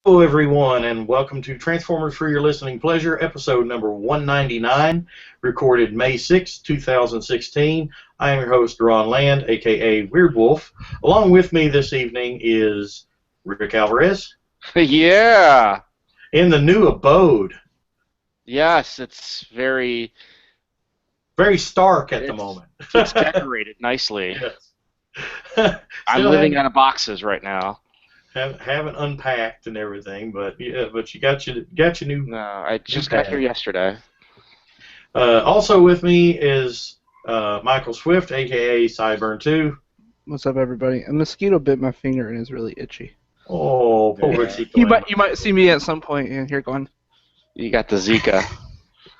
Hello, everyone, and welcome to Transformers for Your Listening Pleasure, episode number 199, recorded May 6, 2016. I am your host, Ron Land, a.k.a. Weird Wolf. Along with me this evening is Rick Alvarez. Yeah. In the new abode. Yes, it's very stark at the moment. It's decorated nicely. Yes. I'm living out of boxes right now. Haven't unpacked and everything, but yeah, but you got your new. No, I just got here yesterday. Also with me is Michael Swift, aka Sideburn2. What's up, everybody? A mosquito bit my finger and is really itchy. Oh, poor Richie. You might see me at some point in here going. You got the Zika.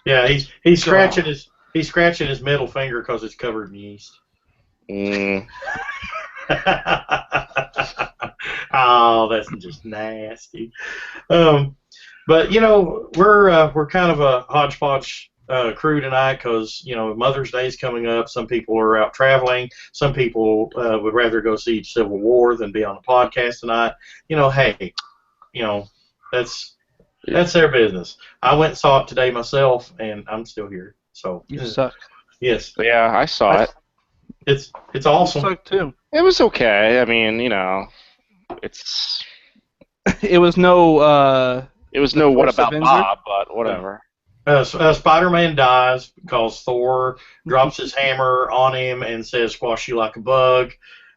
Yeah, he's scratching his middle finger because it's covered in yeast. Oh, that's just nasty. But you know, we're kind of a hodgepodge crew tonight because Mother's Day is coming up. Some people are out traveling. Some people would rather go see Civil War than be on a podcast tonight. Hey, that's their business. I went and saw it today myself, and I'm still here. So you suck. Yes. Yeah, I saw it. It's awesome. You suck too. It was okay. I mean, it's. It was no. It was no What About Bob, but whatever. Spider-Man dies because Thor drops his hammer on him and says, "Squash you like a bug."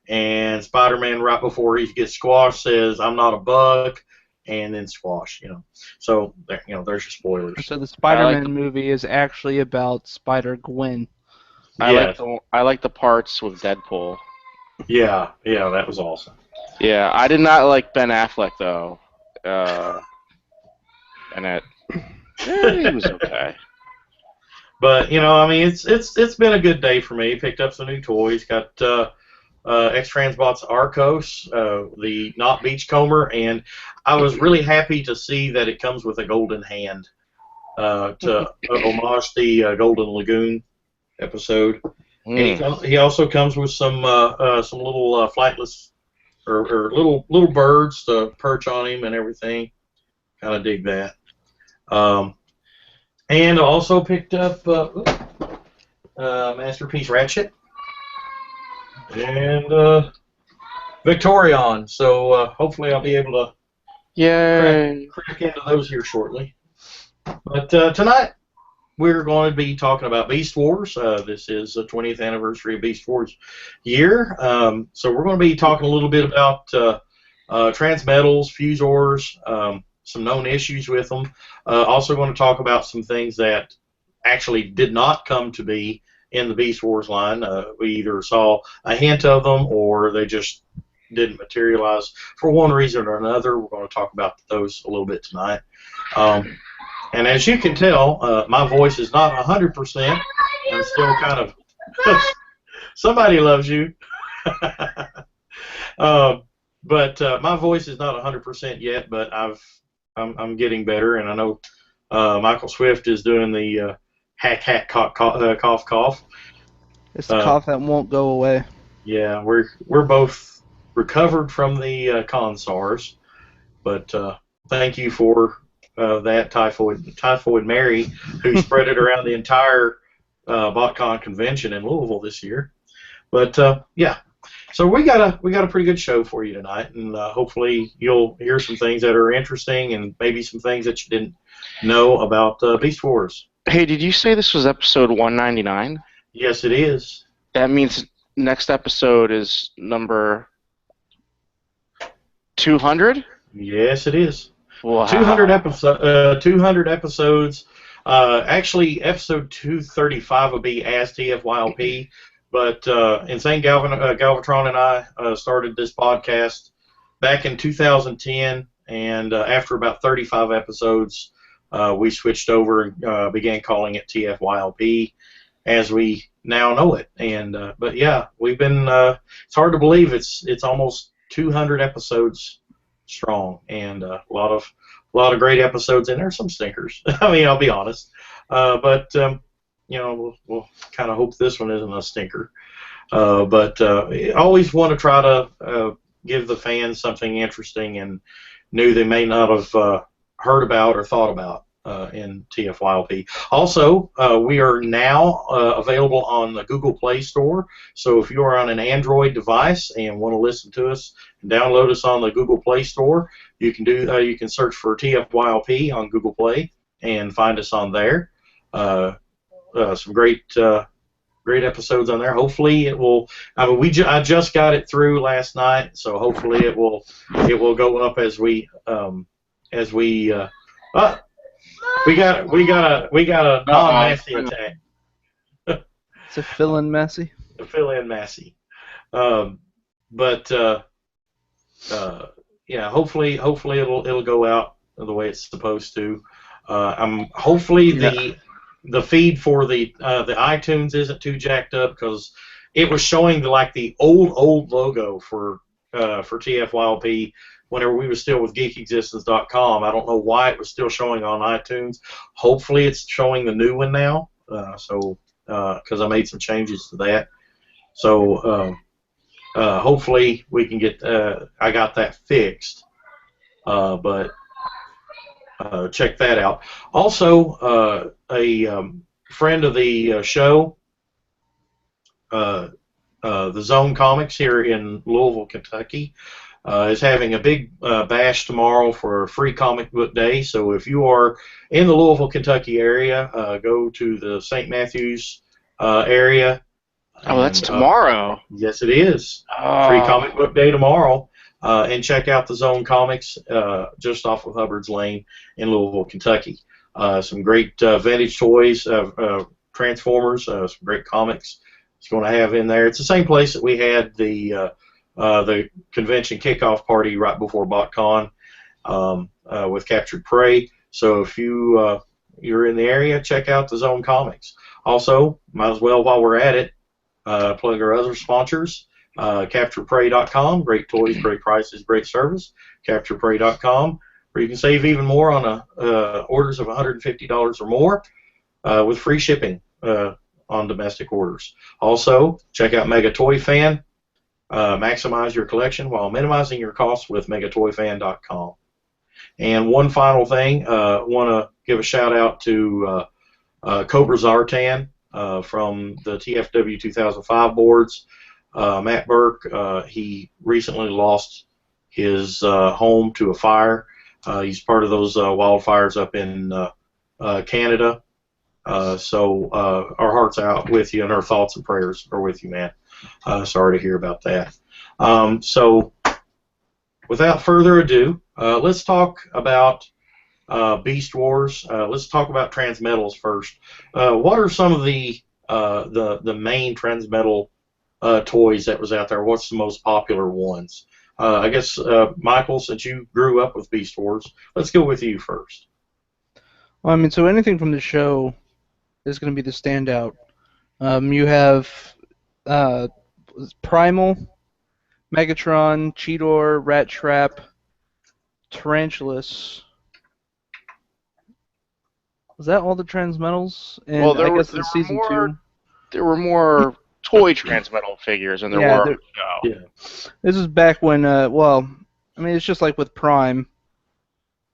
And Spider-Man, right before he gets squashed, says, "I'm not a bug," and then squash. So there's your spoilers. So the Spider-Man movie is actually about Spider-Gwen. I like the parts with Deadpool. Yeah, that was awesome. Yeah, I did not like Ben Affleck though. And it was okay. But it's been a good day for me. Picked up some new toys. Got X-Transbot's Arcos, the not beachcomber, and I was really happy to see that it comes with a golden hand to homage the Golden Lagoon episode. And he also comes with some little flightless or little birds to perch on him and everything. Kind of dig that. And I also picked up Masterpiece Ratchet and Victorion. So hopefully I'll be able to crack into those here shortly. But tonight we're going to be talking about Beast Wars. This is the 20th anniversary of Beast Wars year. So we're going to be talking a little bit about Transmetals, Fusors, some known issues with them. Also going to talk about some things that actually did not come to be in the Beast Wars line. We either saw a hint of them or they just didn't materialize for one reason or another. We're going to talk about those a little bit tonight. And as you can tell, my voice is not 100%. I'm still kind of... Somebody loves you. But my voice is not 100% yet, but I'm getting better, and I know Michael Swift is doing the hack cough cough. It's the cough that won't go away. Yeah, we're both recovered from the con-SARS, but thank you for that Typhoid Mary, who spread it around the entire BotCon convention in Louisville this year. But yeah. So we got a pretty good show for you tonight, and hopefully you'll hear some things that are interesting and maybe some things that you didn't know about Beast Wars. Hey, did you say this was episode 199? Yes, it is. That means next episode is number 200? Yes, it is. Wow. 200 episodes. Actually, episode 235 will be As TFYLP. But Insane Galvatron and I started this podcast back in 2010, and after about 35 episodes, we switched over and began calling it TFYLP as we now know it. And but yeah, we've been. It's hard to believe it's almost 200 episodes strong, and a lot of great episodes in there. Some stinkers. I mean, I'll be honest, but. We'll kind of hope this one isn't a stinker. But I always want to try to give the fans something interesting and new they may not have heard about or thought about in TFYLP. Also, we are now available on the Google Play Store. So if you are on an Android device and want to listen to us and download us on the Google Play Store, you can do. You can search for TFYLP on Google Play and find us on there. Some great episodes on there. Hopefully it will. I mean, I just got it through last night, so hopefully it will go up as we we got a non-Massey attack. It's a fill-in Massey. A fill-in Massey. Yeah, hopefully it'll go out the way it's supposed to. Hopefully the feed for the iTunes isn't too jacked up, because it was showing the old logo for TFYLP whenever we were still with GeekExistence.com. I don't know why it was still showing on iTunes. Hopefully it's showing the new one now. Because I made some changes to that. So hopefully we can get. I got that fixed. But check that out. Also, a friend of the show, the Zone Comics here in Louisville, Kentucky, is having a big bash tomorrow for Free Comic Book Day. So if you are in the Louisville, Kentucky area, go to the St. Matthews area. Oh, that's tomorrow. Yes, it is. Oh. Free Comic Book Day tomorrow. And check out the Zone Comics just off of Hubbard's Lane in Louisville, Kentucky. Some great vintage toys, Transformers, some great comics it's going to have in there. It's the same place that we had the convention kickoff party right before BotCon with Captured Prey. So if you're in the area, check out the Zone Comics. Also, might as well, while we're at it, plug our other sponsors. CapturePrey.com, great toys, great prices, great service. CapturePrey.com, where you can save even more on orders of $150 or more with free shipping on domestic orders. Also, check out Mega Toy Fan. Maximize your collection while minimizing your costs with megatoyfan.com. And one final thing, want to give a shout out to Cobra Zartan from the TFW 2005 boards. Matt Burke, he recently lost his home to a fire. He's part of those wildfires up in Canada. So our hearts are out with you, and our thoughts and prayers are with you, man. Sorry to hear about that. So without further ado, let's talk about Beast Wars. Let's talk about Transmetals first. What are some of the main Transmetal toys that was out there? What's the most popular ones? I guess, Michael, since you grew up with Beast Wars, let's go with you first. Well, I mean, so anything from the show is going to be the standout. You have Primal, Megatron, Cheetor, Rat Trap, Tarantulas. Was that all the Transmetals? And well, I guess in season 2, there were more toy Transmetal figures, and there were on the show. Yeah. This is back when, well, I mean, it's just like with Prime,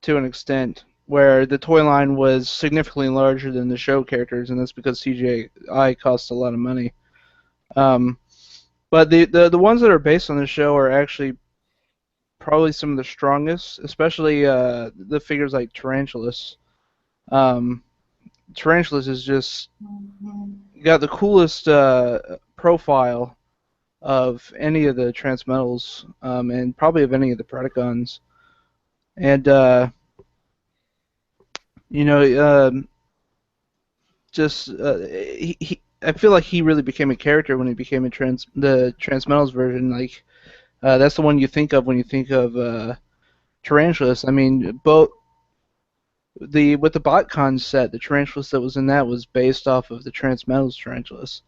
to an extent, where the toy line was significantly larger than the show characters, and that's because CGI costs a lot of money. But the ones that are based on the show are actually probably some of the strongest, especially the figures like Tarantulas. Tarantulas is just got the coolest profile of any of the Transmetals, and probably of any of the Predacons. And I feel like he really became a character when he became the Transmetals version. Like that's the one you think of when you think of Tarantulas. I mean, with the BotCon set, the Tarantulas that was in that was based off of the Transmetals Tarantulas,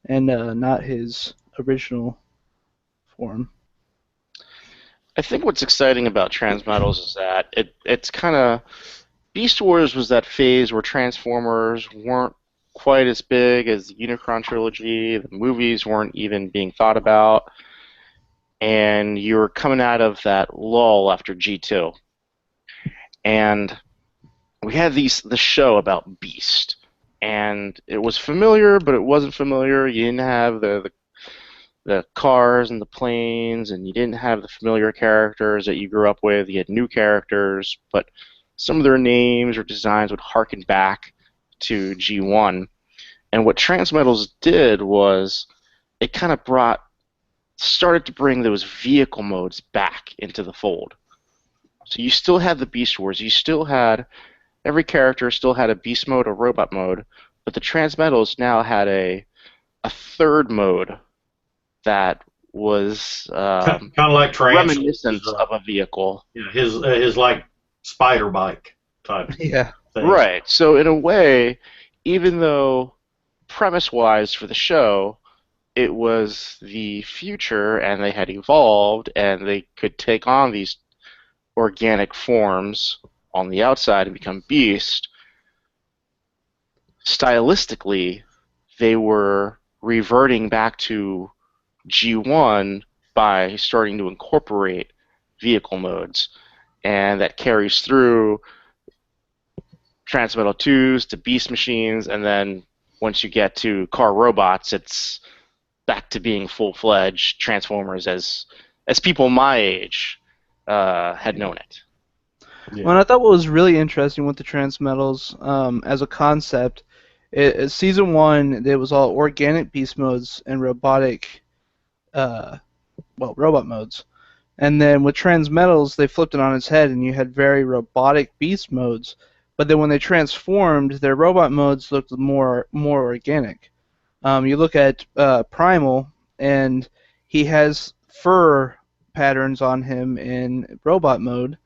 and not his original form. I think what's exciting about Transmetals is that it's kind of Beast Wars was that phase where Transformers weren't quite as big as the Unicron trilogy. The movies weren't even being thought about, and you're coming out of that lull after G2. And we had the show about Beast. And it was familiar, but it wasn't familiar. You didn't have the cars and the planes, and you didn't have the familiar characters that you grew up with. You had new characters, but some of their names or designs would harken back to G1. And what Transmetals did was it kind of started to bring those vehicle modes back into the fold. So you still had the Beast Wars, every character still had a beast mode or robot mode, but the Transmetals now had a third mode that was kind of like reminiscent of a vehicle. Yeah, his like spider bike type. Yeah. Thing. Right. So in a way, even though premise-wise for the show, it was the future and they had evolved and they could take on these organic forms on the outside and become beast, stylistically, they were reverting back to G1 by starting to incorporate vehicle modes. And that carries through Transmetal 2s to Beast Machines, and then once you get to Car Robots, it's back to being full-fledged Transformers as people my age had known it. Yeah. Well, I thought what was really interesting with the Transmetals as a concept, Season 1, it was all organic beast modes and robotic, robot modes. And then with Transmetals, they flipped it on its head, and you had very robotic beast modes. But then when they transformed, their robot modes looked more organic. You look at Primal, and he has fur patterns on him in robot mode,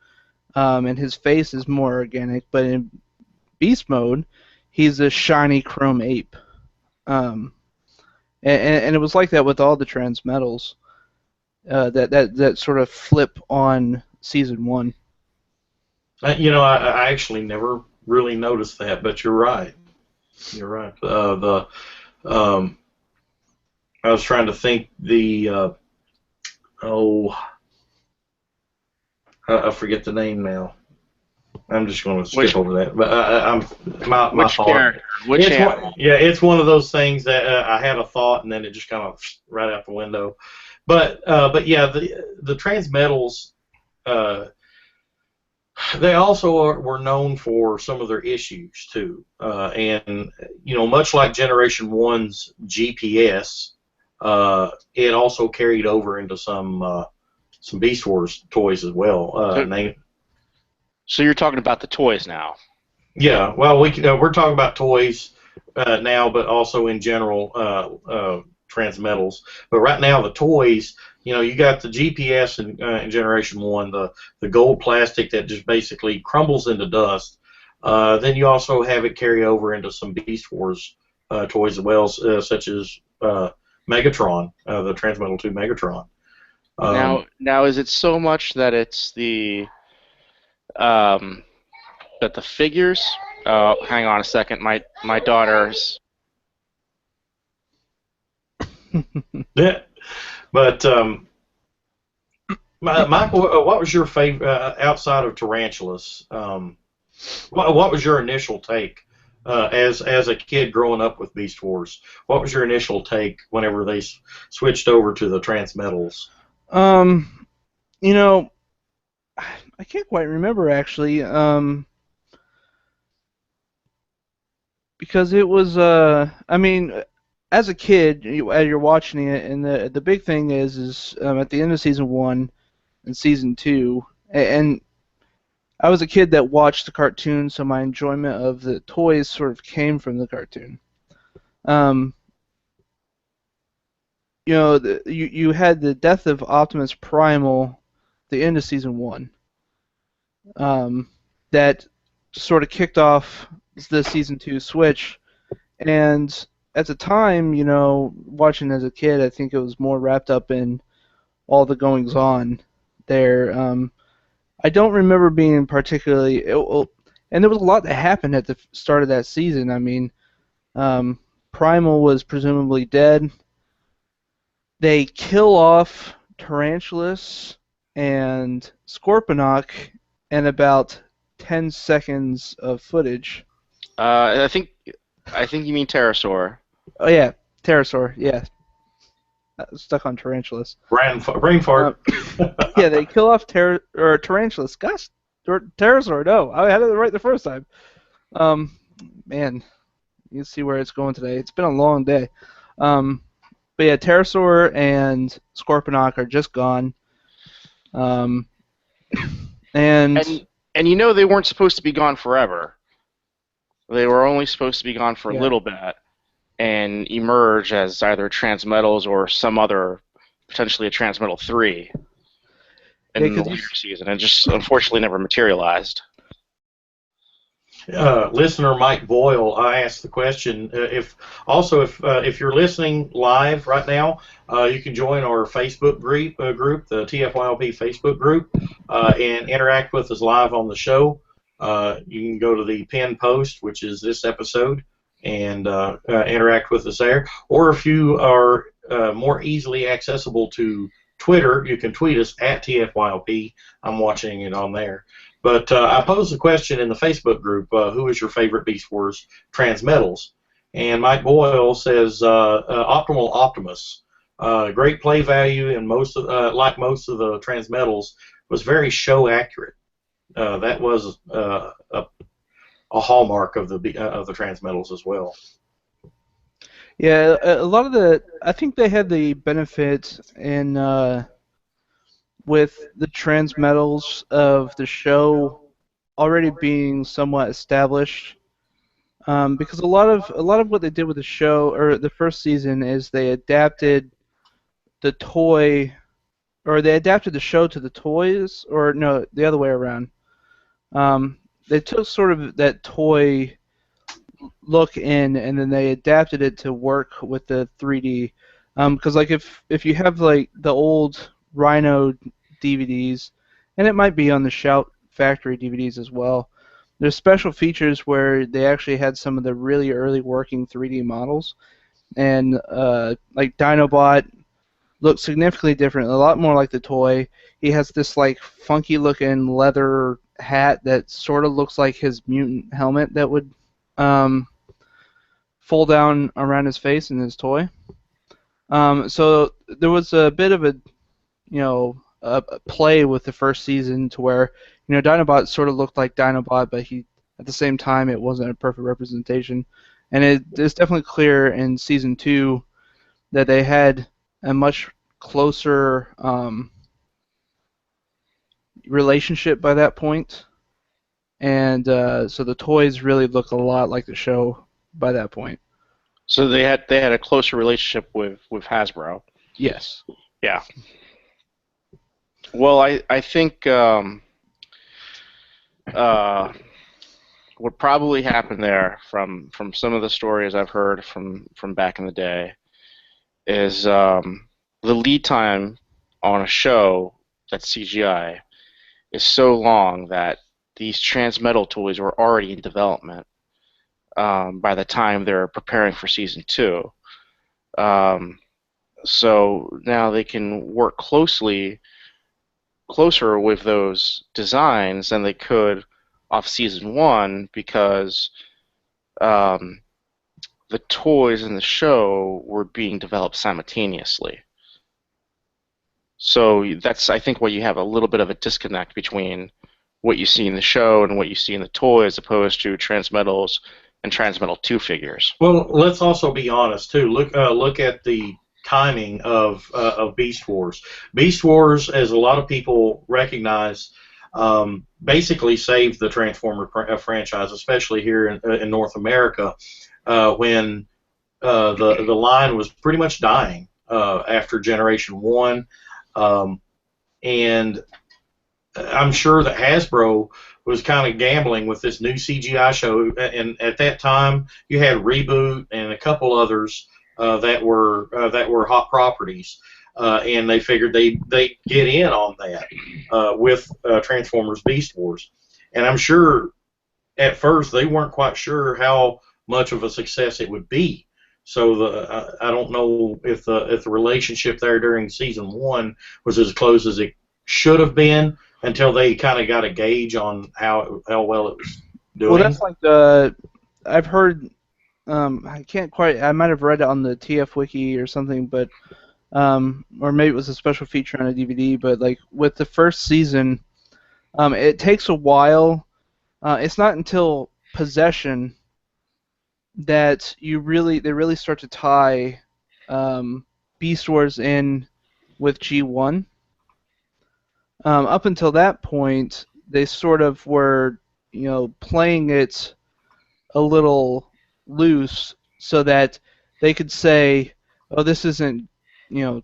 and his face is more organic. But in beast mode, he's a shiny chrome ape. And it was like that with all the Transmetals. That sort of flip on Season 1. I actually never really noticed that, but you're right. You're right. I was trying to think I forget the name now. I'm just going to skip over that. But my which thought. Character? Which animal? It's one of those things that I had a thought and then it just kind of right out the window. But yeah, the Transmetals, they also were known for some of their issues too, and much like Generation 1's GPS, it also carried over into some Beast Wars toys as well. So you're talking about the toys now? Yeah, well, we're talking about toys now, but also in general Transmetals. But right now, the toys, you got the GPS in Generation 1, the gold plastic that just basically crumbles into dust. Then you also have it carry over into some Beast Wars toys as well, such as Megatron, the Transmetal 2 Megatron. Now, is it so much that it's that the figures? Hang on a second, my daughter's. Yeah, but Michael, what was your favorite outside of Tarantulas? What was your initial take as a kid growing up with Beast Wars? What was your initial take whenever they switched over to the Transmetals? I can't quite remember actually, because it was as a kid, as you're watching it, and the big thing is at the end of Season 1 and Season 2, and I was a kid that watched the cartoon, so my enjoyment of the toys sort of came from the cartoon. You had the death of Optimus Primal, the end of Season 1. That sort of kicked off the Season 2 switch, and at the time, watching as a kid, I think it was more wrapped up in all the goings-on there. I don't remember being particularly... and there was a lot that happened at the start of that season. I mean, Primal was presumably dead. They kill off Tarantulas and Scorponok and about 10 seconds of footage. I think you mean Pterosaur. Oh yeah, Pterosaur. Yeah, stuck on Tarantulas. Brain fart. Yeah, they kill off Tarantulas. Gosh, Pterosaur. No, I had it right the first time. Man, you can see where it's going today. It's been a long day. But yeah, Pterosaur and Scorponok are just gone. And you know they weren't supposed to be gone forever. They were only supposed to be gone for a little bit and emerge as either Transmetals or some other, potentially a Transmetal 3 in the later season, and just unfortunately never materialized. Listener Mike Boyle asked the question. If you're listening live right now, you can join our Facebook group, the TFYLP Facebook group, and interact with us live on the show. You can go to the pinned post, which is this episode, and interact with us there. Or if you are more easily accessible to Twitter, you can tweet us at TFYLP. I'm watching it on there. But I posed the question in the Facebook group, who is your favorite Beast Wars Transmetals? And Mike Boyle says Optimal Optimus. Great play value, and like most of the Transmetals, was very show accurate. That was a hallmark of the Transmetals as well. Yeah, a lot of I think they had the benefit in with the Transmetals of the show already being somewhat established, because a lot of what they did with the show or the first season is they adapted the toy, or they adapted the show to the toys, or no, the other way around. They took sort of that toy look in, and then they adapted it to work with the 3D. Because like if you have like the old Rhino DVDs, and it might be on the Shout Factory DVDs as well, there's special features where they actually had some of the really early working 3D models, and like Dinobot looks significantly different, a lot more like the toy. He has this like funky looking leather hat that sort of looks like his mutant helmet that would fall down around his face in his toy. So there was a bit of a play with the first season to where Dinobot sort of looked like Dinobot, but at the same time it wasn't a perfect representation. And it's definitely clear in season 2 that they had a much closer relationship by that point, and so the toys really look a lot like the show by that point. So they had a closer relationship with Hasbro. Yes. Yeah. Well, I think what probably happened there from some of the stories I've heard from back in the day is the lead time on a show that's CGI is so long that these Transmetal toys were already in development by the time they're preparing for season 2. So now they can work closer with those designs than they could off season 1, because the toys in the show were being developed simultaneously. So that's, I think, where you have a little bit of a disconnect between what you see in the show and what you see in the toy, as opposed to Transmetals and Transmetal 2 figures. Well, let's also be honest too. Look at the timing of Beast Wars. Beast Wars, as a lot of people recognize, basically saved the Transformer franchise, especially here in North America, when the line was pretty much dying after Generation 1. And I'm sure that Hasbro was kind of gambling with this new CGI show, and at that time you had Reboot and a couple others that were hot properties, and they figured they'd get in on that with Transformers Beast Wars. And I'm sure at first they weren't quite sure how much of a success it would be. So I don't know if the relationship there during season 1 was as close as it should have been until they kind of got a gauge on how well it was doing. Well, that's like I've heard. I can't quite. I might have read it on the TF Wiki or something, but or maybe it was a special feature on a DVD. But like with the first season, it takes a while. It's not until Possession that they really start to tie Beast Wars in with G1. Up until that point, they sort of were, playing it a little loose so that they could say, "Oh, this isn't,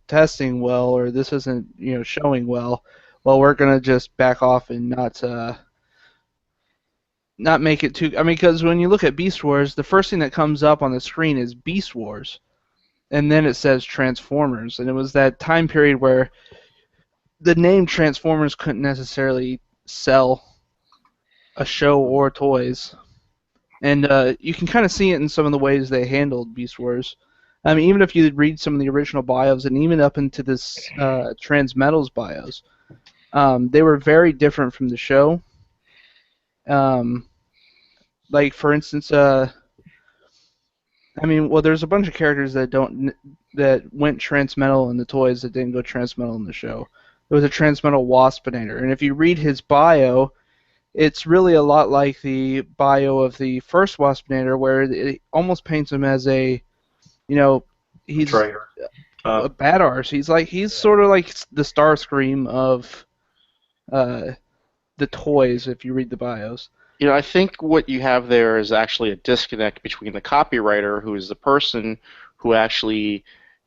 testing well, or this isn't, showing well. Well, we're gonna just back off and not make it too." I mean, because when you look at Beast Wars, the first thing that comes up on the screen is Beast Wars, and then it says Transformers, and it was that time period where the name Transformers couldn't necessarily sell a show or toys. And you can kind of see it in some of the ways they handled Beast Wars. I mean, even if you read some of the original bios, and even up into this Transmetals bios, they were very different from the show. Like, for instance, there's a bunch of characters that went Transmetal in the toys that didn't go Transmetal in the show. There was a Transmetal Waspinator, and if you read his bio, it's really a lot like the bio of the first Waspinator, where it almost paints him as a, he's traitor. A bad arse. He's sort of like the Starscream of the toys, if you read the bios. I think what you have there is actually a disconnect between the copywriter, who is the person who actually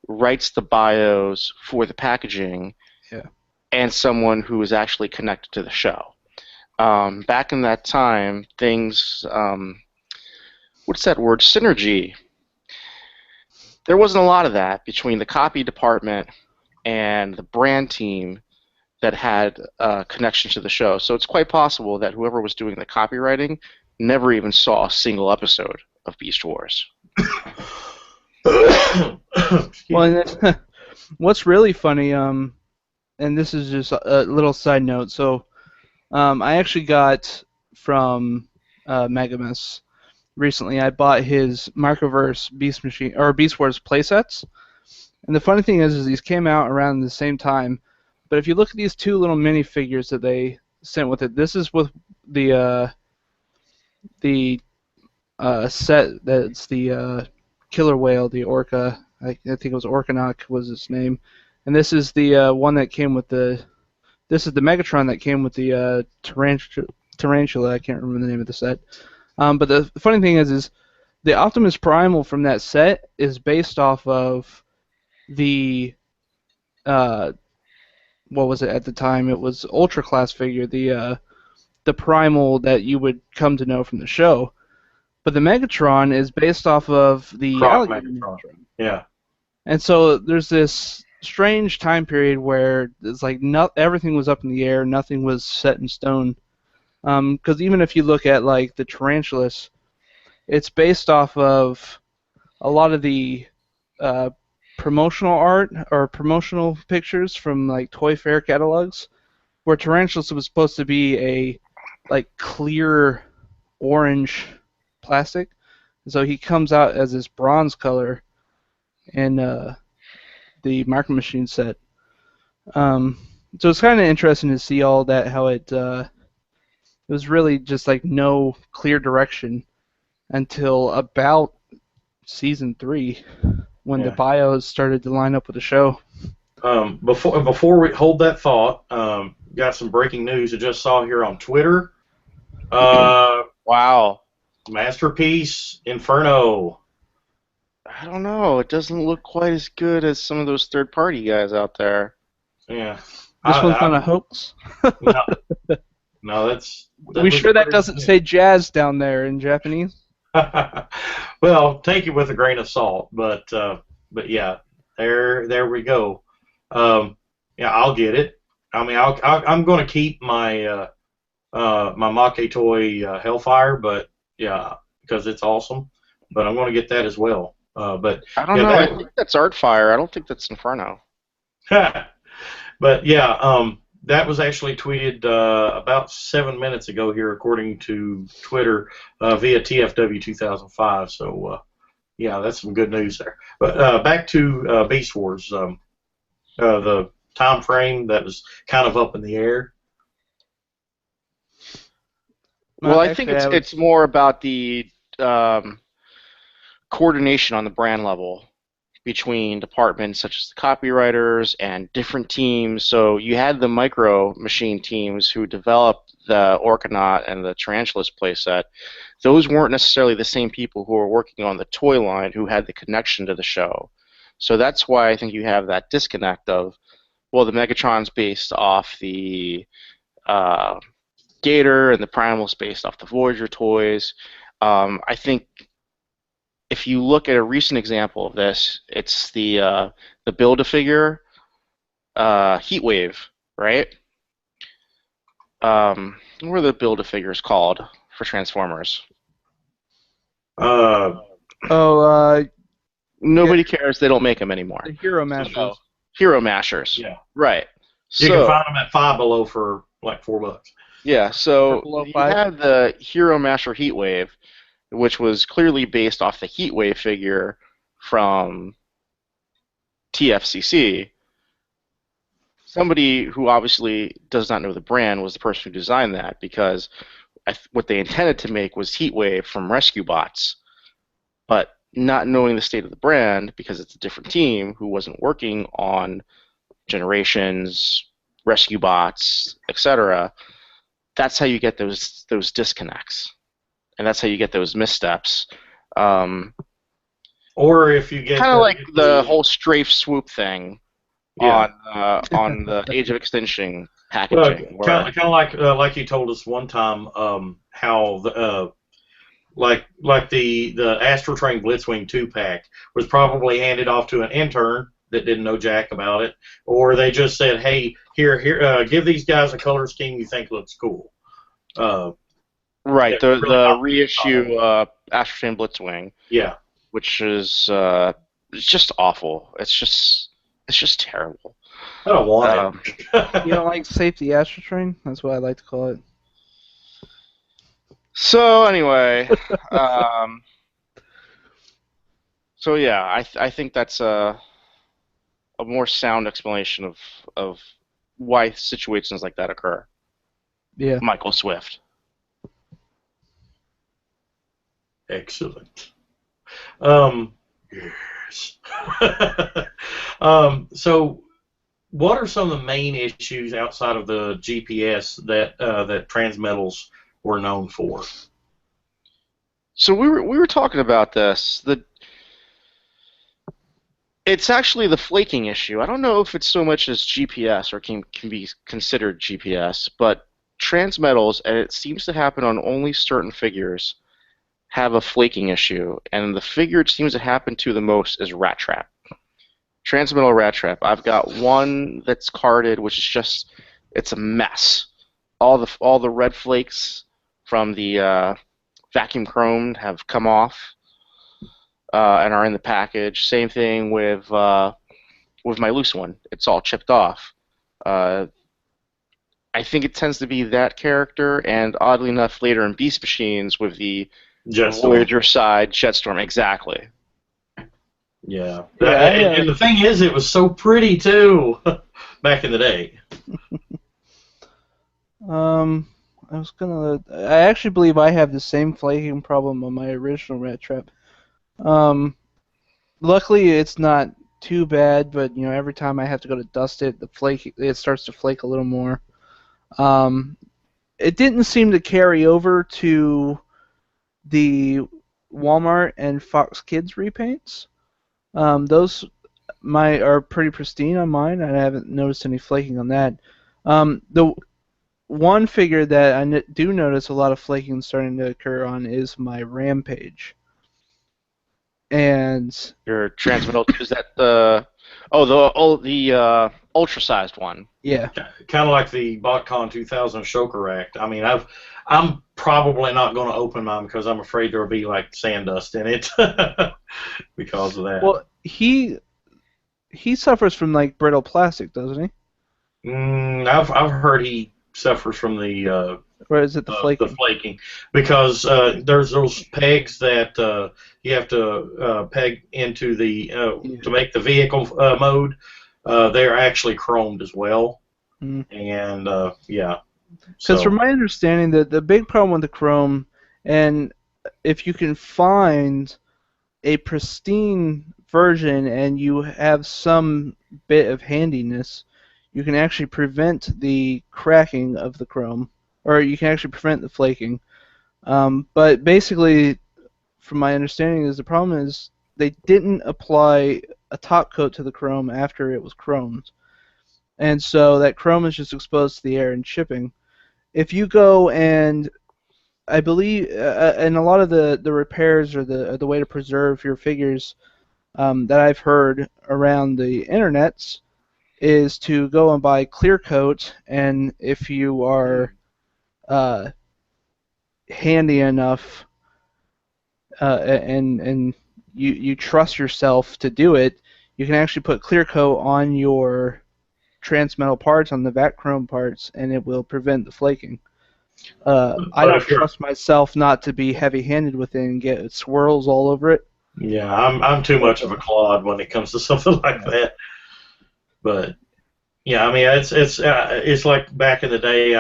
writes the bios for the packaging, and someone who is actually connected to the show. Back in that time, things, what's that word, synergy. There wasn't a lot of that between the copy department and the brand team that had a connection to the show. So it's quite possible that whoever was doing the copywriting never even saw a single episode of Beast Wars. Well, what's really funny, and this is just a little side note, so I actually got from Megamus recently, I bought his Microverse Beast Wars playsets. And the funny thing is these came out around the same time. But if you look at these two little minifigures that they sent with it, this is with the set that's the killer whale, the orca. I think it was Orcanoc was its name. And this is the one that came with this is the Megatron that came with the Tarantula. I can't remember the name of the set. But the funny thing is the Optimus Primal from that set is based off of the what was it at the time? It was Ultra Class figure, the Primal that you would come to know from the show. But the Megatron is based off of the alligator Megatron. Yeah. And so there's this strange time period where it's like everything was up in the air, nothing was set in stone. Because even if you look at like the Tarantulas, it's based off of a lot of the promotional art or promotional pictures from like Toy Fair catalogs, where Tarantulas was supposed to be a like clear orange plastic. So he comes out as this bronze color in the Micro Machine set. So it's kind of interesting to see all that, how it was really just like no clear direction until about season 3, when the bios started to line up with the show. Before we hold that thought, got some breaking news I just saw here on Twitter. Wow. Masterpiece Inferno. I don't know. It doesn't look quite as good as some of those third-party guys out there. Yeah. This one's not a hoax? No, that's... We sure that doesn't say jazz down there in Japanese? Well, take it with a grain of salt, but yeah, there we go. Yeah, I'll get it. I mean, I'm going to keep my my Make Toy Hellfire, but yeah, because it's awesome. But I'm going to get that as well. But I don't know. I think that's Artfire. I don't think that's Inferno. But yeah, that was actually tweeted about 7 minutes ago here, according to Twitter via TFW 2005. So yeah, that's some good news there. But back to Beast Wars, the time frame that was kind of up in the air. Well, I think it's more about the coordination on the brand level between departments such as the copywriters and different teams. So you had the Micro Machine teams who developed the Orkanaut and the Tarantulas playset. Those weren't necessarily the same people who were working on the toy line who had the connection to the show. So that's why I think you have that disconnect of, well, the Megatron's based off the Gator and the Primal's based off the Voyager toys. I think if you look at a recent example of this, it's the Build-A-Figure Heatwave, right? What are the Build-A-Figures called for Transformers? Nobody cares. They don't make them anymore. The Hero Mashers. So, Hero Mashers. Yeah. Right. You can find them at Five Below for like $4. Yeah. So you have the Hero Masher Heatwave, which was clearly based off the Heatwave figure from TFCC. Somebody who obviously does not know the brand was the person who designed that, because what they intended to make was Heatwave from Rescue Bots, but not knowing the state of the brand, because it's a different team who wasn't working on Generations, Rescue Bots, etc. That's how you get those disconnects, and that's how you get those missteps. Or if you get kind of like the whole strafe swoop thing on the Age of Extinction packaging. Well, kind of like you told us one time, how the like the Astrotrain Blitzwing 2-pack was probably handed off to an intern that didn't know jack about it, or they just said, "Hey, here, give these guys a color scheme you think looks cool." Right, the reissue Astrotrain Blitzwing. Yeah, which is it's just awful. It's just terrible. I don't want it. You don't like Safety Astrotrain? That's what I like to call it. So anyway, so yeah, I think that's a more sound explanation of why situations like that occur. Yeah. Michael Swift. Excellent. Yes. So, what are some of the main issues outside of the GPS that Transmetals were known for? So we were talking about this. It's actually the flaking issue. I don't know if it's so much as GPS or can be considered GPS, but Transmetals, and it seems to happen on only certain figures, have a flaking issue, and the figure it seems to happen to the most is Rat Trap. Transmetal Rat Trap. I've got one that's carded, which is just, it's a mess. All the red flakes from the vacuum chromed have come off and are in the package. Same thing with my loose one. It's all chipped off. I think it tends to be that character, and oddly enough, later in Beast Machines with the Voyager side, Jetstorm, exactly. Yeah. And the thing is, it was so pretty too, back in the day. I actually believe I have the same flaking problem on my original Rat Trap. Luckily, it's not too bad, but every time I have to go to dust it, it starts to flake a little more. It didn't seem to carry over to the Walmart and Fox Kids repaints. Those are pretty pristine on mine. I haven't noticed any flaking on that. The one figure that I do notice a lot of flaking starting to occur on is my Rampage. And your Transmetal, is that the ultra-sized one. Yeah. Kind of like the BotCon 2000 Shoker Act. I mean, I'm probably not going to open mine because I'm afraid there'll be like sand dust in it because of that. Well, he suffers from like brittle plastic, doesn't he? I've heard he suffers from the Or is it the flaking? The flaking, because there's those pegs that you have to peg into the to make the vehicle mode. They're actually chromed as well, and yeah. Because from my understanding, the big problem with the chrome, and if you can find a pristine version and you have some bit of handiness, you can actually prevent the cracking of the chrome, or you can actually prevent the flaking. But basically, from my understanding, is the problem is they didn't apply a top coat to the chrome after it was chromed, and so that chrome is just exposed to the air and shipping. If you go and I believe, and a lot of the repairs or the way to preserve your figures that I've heard around the internets is to go and buy clear coat, and if you are handy enough and you trust yourself to do it, you can actually put clear coat on your transmetal parts, on the vac chrome parts, and it will prevent the flaking. I don't trust myself not to be heavy-handed with it and get swirls all over it. Yeah, I'm too much of a clod when it comes to something like that. But yeah, I mean it's like back in the day.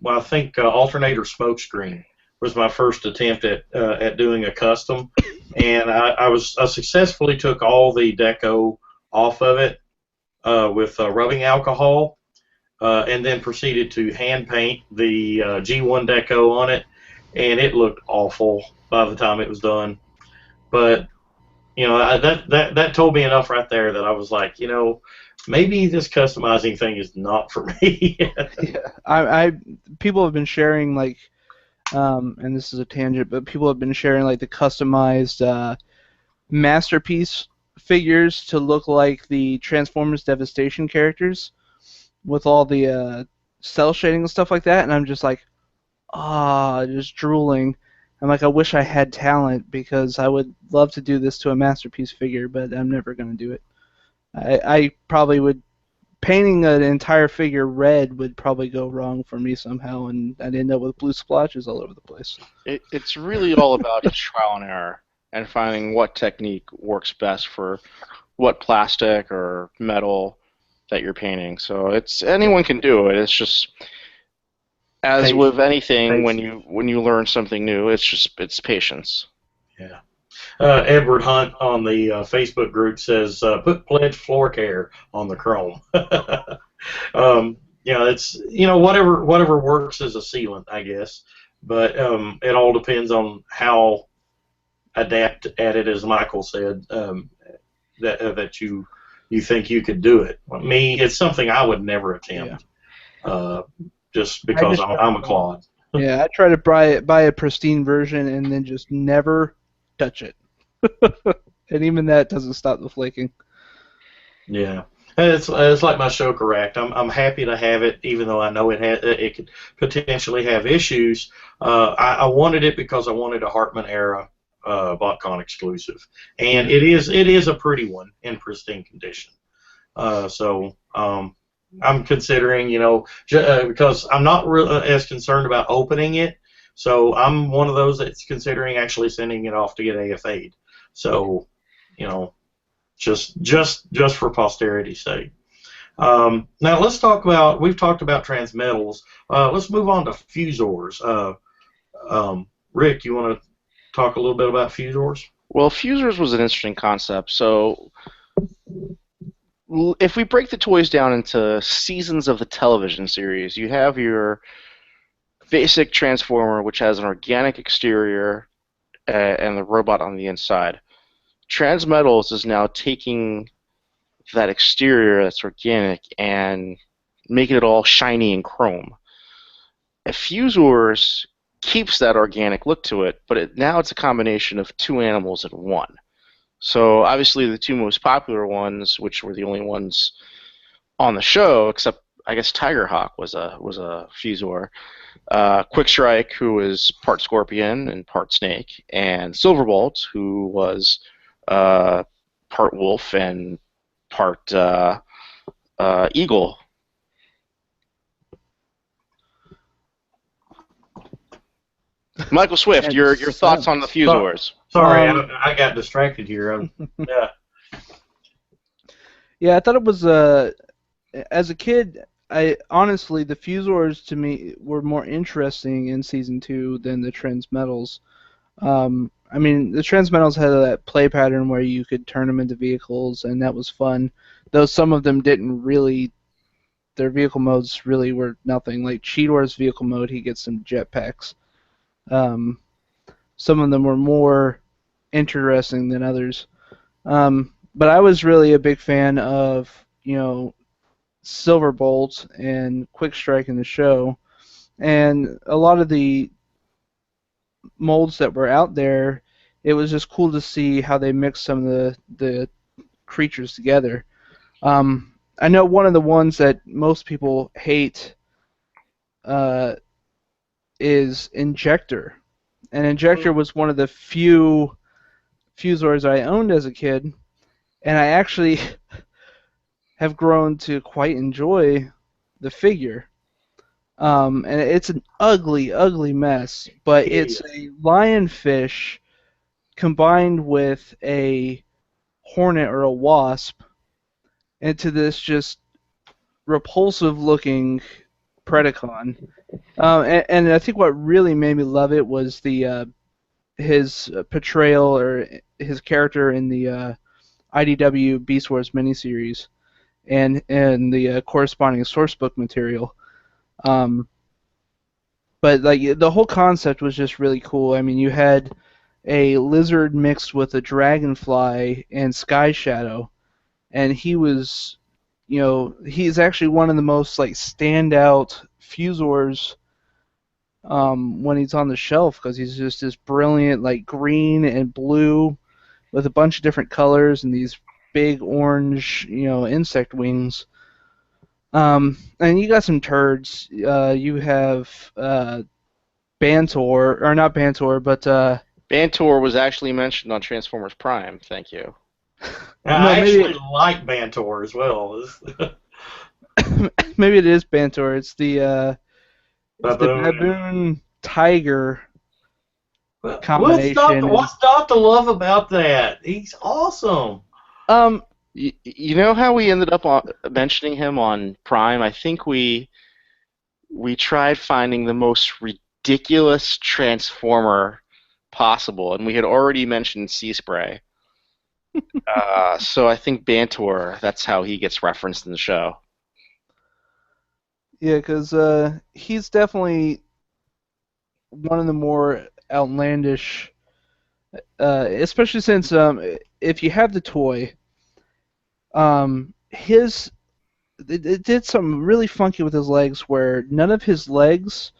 Well, I think alternator smokescreen was my first attempt at doing a custom, and I successfully took all the deco off of it with rubbing alcohol. And then proceeded to hand paint the G1 deco on it, and it looked awful by the time it was done. But you know, that told me enough right there that I was like, you know, maybe this customizing thing is not for me. Yeah, people have been sharing like, and this is a tangent, but people have been sharing like the customized masterpiece figures to look like the Transformers Devastation characters, with all the cell shading and stuff like that, and I'm just like, just drooling. I'm like, I wish I had talent because I would love to do this to a masterpiece figure, but I'm never going to do it. I probably would, painting an entire figure red would probably go wrong for me somehow, and I'd end up with blue splotches all over the place. It's really all about trial and error and finding what technique works best for what plastic or metal that you're painting. So anyone can do it. It's just, as with anything, when you learn something new, it's patience. Yeah. Edward Hunt on the Facebook group says, "Put pledge floor care on the chrome." It's whatever works as a sealant, I guess. But it all depends on how adept at it, as Michael said, that you think you could do it. Me, it's something I would never attempt, just because I'm a clod. Yeah, I try to buy a pristine version and then just never touch it. And even that doesn't stop the flaking. Yeah, it's like my Shoker Act. I'm happy to have it, even though I know it could potentially have issues. I wanted it because I wanted a Hartman era BotCon exclusive, and it is a pretty one in pristine condition. So I'm considering, because I'm not as concerned about opening it, so I'm one of those that's considering actually sending it off to get AFA'd. So, just for posterity's sake. Now let's talk about, we've talked about transmetals. Let's move on to fusors. Rick, you want to talk a little bit about fusors? Well, fusors was an interesting concept. So if we break the toys down into seasons of the television series, you have your basic Transformer, which has an organic exterior and the robot on the inside. Transmetals is now taking that exterior that's organic and making it all shiny and chrome. Fusors keeps that organic look to it, but now it's a combination of two animals in one. So obviously the two most popular ones, which were the only ones on the show, except I guess Tigerhawk was a Fusor. Quick Strike, who was part Scorpion and part Snake, and Silverbolt, who was part Wolf and part Eagle. Michael Swift, your thoughts on the Fusors? Sorry, I got distracted here. Yeah. Yeah, I thought it was as a kid. Honestly, the Fusors to me were more interesting in season 2 than the Transmetals. I mean, the Transmetals had that play pattern where you could turn them into vehicles, and that was fun. Though some of them didn't really. Their vehicle modes really were nothing. Like Cheetor's vehicle mode, he gets some jetpacks. Some of them were more interesting than others. But I was really a big fan of, Silverbolt and Quick Strike in the show. And a lot of the molds that were out there, it was just cool to see how they mixed some of the creatures together. I know one of the ones that most people hate is Injector. And Injector was one of the few Fusors I owned as a kid, and I actually have grown to quite enjoy the figure. And it's an ugly, ugly mess, but it's a lionfish combined with a hornet or a wasp into this just repulsive-looking Predacon. And I think what really made me love it was his portrayal or his character in the IDW Beast Wars miniseries and the corresponding sourcebook material. But like the whole concept was just really cool. I mean, you had a lizard mixed with a dragonfly and Sky Shadow, and he was, he's actually one of the most like standout Fusors when he's on the shelf, because he's just this brilliant like green and blue with a bunch of different colors and these big orange insect wings. And you got some turds. You have Bantor, or not Bantor, but Bantor was actually mentioned on Transformers Prime. Thank you. I actually like Bantor as well. Maybe it is Bantor. It's the baboon tiger combination. What's not to love about that? He's awesome. You know how we ended up mentioning him on Prime? I think we tried finding the most ridiculous Transformer possible, and we had already mentioned Sea Spray. So I think Bantor, that's how he gets referenced in the show. Yeah, because he's definitely one of the more outlandish, especially since if you have the toy, it did something really funky with his legs where none of his legs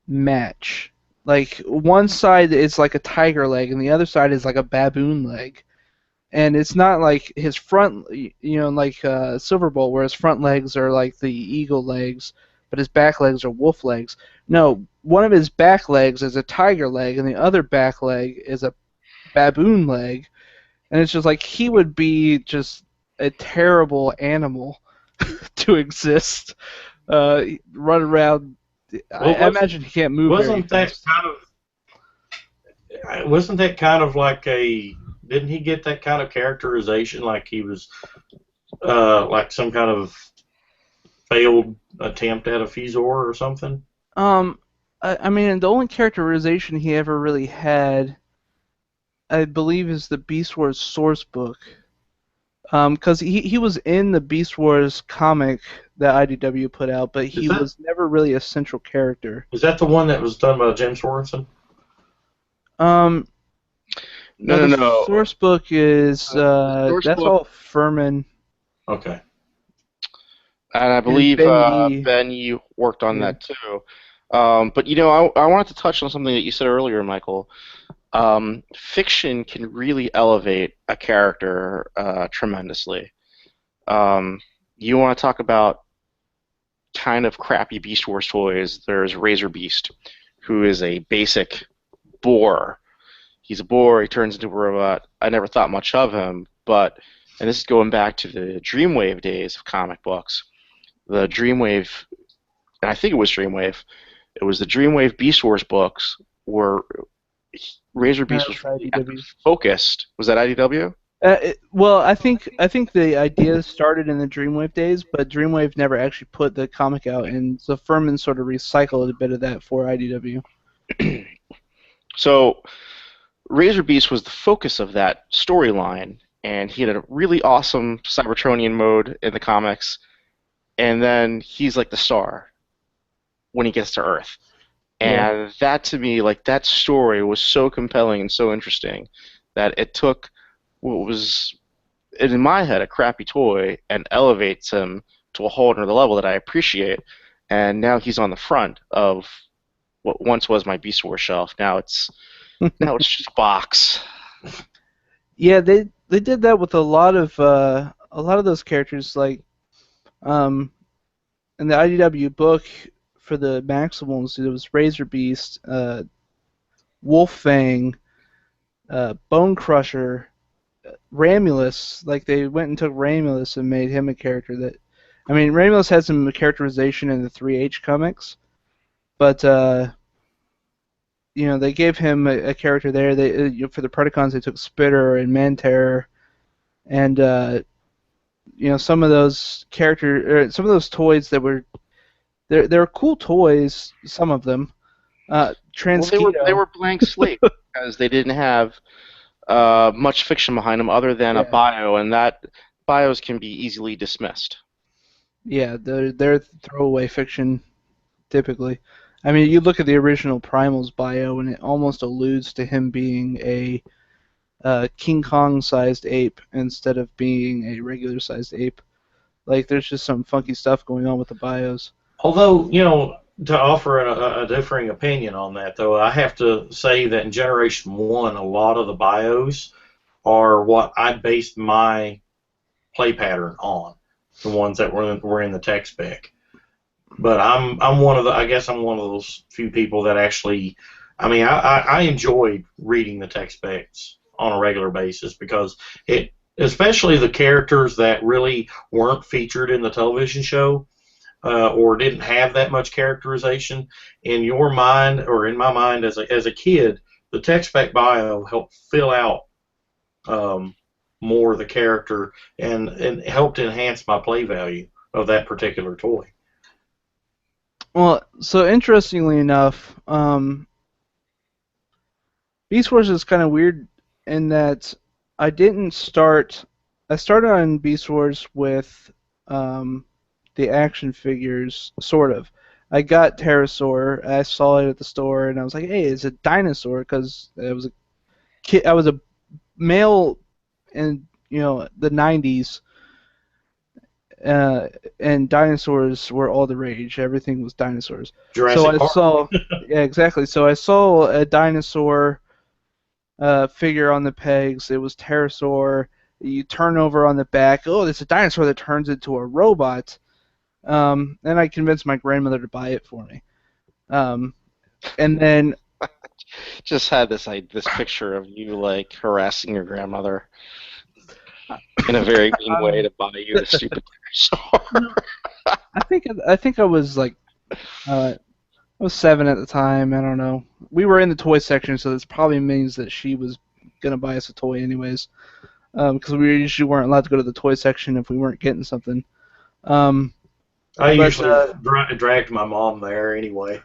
match. Like one side is like a tiger leg and the other side is like a baboon leg. And it's not like his front, like Silverbolt, where his front legs are like the eagle legs, but his back legs are wolf legs. No, one of his back legs is a tiger leg, and the other back leg is a baboon leg. And it's just like he would be just a terrible animal to exist. Run around. I imagine he can't move. Wasn't that kind of like a? Didn't he get that kind of characterization, like he was like some kind of failed attempt at a Fusor or something? I mean, the only characterization he ever really had, I believe, is the Beast Wars source book. Because he was in the Beast Wars comic that IDW put out, but he was never really a central character. Is that the one that was done by Jim Sorensen? No. Source book is that's all Furman. Okay. And I believe Ben Yee worked on that too. But I wanted to touch on something that you said earlier, Michael. Fiction can really elevate a character tremendously. you want to talk about kind of crappy Beast Wars toys, there's Razor Beast, who is a basic boar. He's a boar, he turns into a robot. I never thought much of him, but, and this is going back to the Dreamwave days of comic books, the Dreamwave, and I think it was Dreamwave, it was the Dreamwave Beast Wars books where Razor Beast was really focused. Was that IDW? Well, I think the idea started in the Dreamwave days, but Dreamwave never actually put the comic out, and so Furman sort of recycled a bit of that for IDW. So, Razor Beast was the focus of that storyline, and he had a really awesome Cybertronian mode in the comics, and then he's like the star when he gets to Earth. And that, to me, like, that story was so compelling and so interesting that it took what was, in my head, a crappy toy and elevates him to a whole other level that I appreciate. And now he's on the front of what once was my Beast Wars shelf. Now it's just a box. Yeah, they did that with a lot of those characters, like in the IDW book for the Maximals, it was Razor Beast, Wolffang, Bone Crusher, Ramulus. Like, they went and took Ramulus and made him a character that, I mean, Ramulus had some characterization in the 3H comics, but they gave him a character there. They for the Predacons they took Spitter and Manterror, and some of those some of those toys that were they're cool toys. Some of them. Transketo. Well, they were blank slate because they didn't have much fiction behind them other than a bio, and that bios can be easily dismissed. Yeah, they're throwaway fiction, typically. I mean, you look at the original Primal's bio, and it almost alludes to him being a King Kong-sized ape instead of being a regular-sized ape. Like, there's just some funky stuff going on with the bios. Although, to offer a differing opinion on that, though, I have to say that in Generation 1, a lot of the bios are what I based my play pattern on, the ones that were in the tech spec. But I'm one of those few people that actually, I mean, I enjoyed reading the tech specs on a regular basis because especially the characters that really weren't featured in the television show, or didn't have that much characterization in your mind or in my mind as a kid, the tech spec bio helped fill out more of the character and helped enhance my play value of that particular toy. Well, so interestingly enough, Beast Wars is kind of weird in that I started on Beast Wars with the action figures, sort of. I got Pterosaur, I saw it at the store, and I was like, hey, it's a dinosaur, because I was a male in the 90s, and dinosaurs were all the rage. Everything was dinosaurs. Jurassic Park. Yeah, exactly. So I saw a dinosaur figure on the pegs. It was Pterosaur. You turn over on the back. Oh, it's a dinosaur that turns into a robot. And I convinced my grandmother to buy it for me. And then just had this picture of you like harassing your grandmother in a very mean way to buy you a stupid dinosaur. I think I was like I was 7 at the time. I don't know. We were in the toy section, so this probably means that she was gonna buy us a toy anyways, because we usually weren't allowed to go to the toy section if we weren't getting something. I usually dragged my mom there anyway,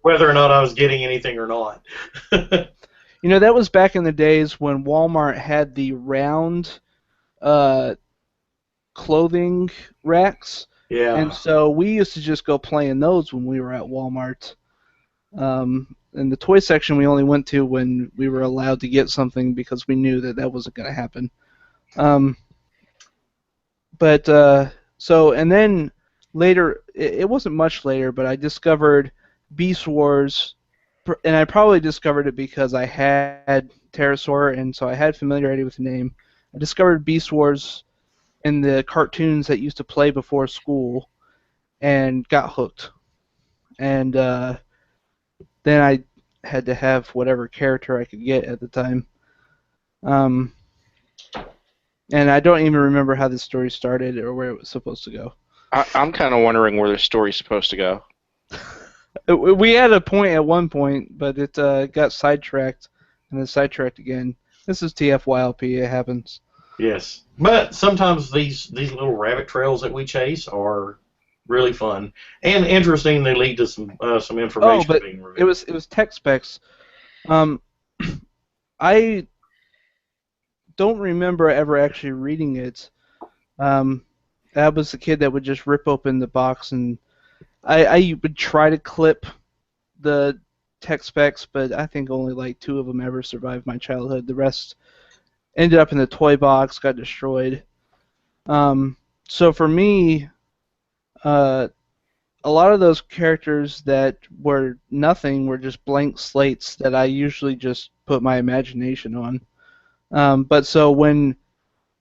whether or not I was getting anything or not. That was back in the days when Walmart had the round clothing racks. Yeah. And so we used to just go play in those when we were at Walmart. And the toy section we only went to when we were allowed to get something because we knew that wasn't going to happen. And then later, it wasn't much later, but I discovered Beast Wars, and I probably discovered it because I had Pterosaur, and so I had familiarity with the name. I discovered Beast Wars in the cartoons that used to play before school, and got hooked. And then I had to have whatever character I could get at the time. And I don't even remember how the story started or where it was supposed to go. I'm kind of wondering where the story's supposed to go. We had a point at one point, but it got sidetracked, and then sidetracked again. This is TFYLP, it happens. Yes, but sometimes these little rabbit trails that we chase are really fun and interesting. They lead to some information being revealed. It was tech specs. I don't remember ever actually reading it. I was the kid that would just rip open the box, and I would try to clip the tech specs, but I think only like 2 of them ever survived my childhood. The rest ended up in the toy box, got destroyed. So for me, a lot of those characters that were nothing were just blank slates that I usually just put my imagination on. But so when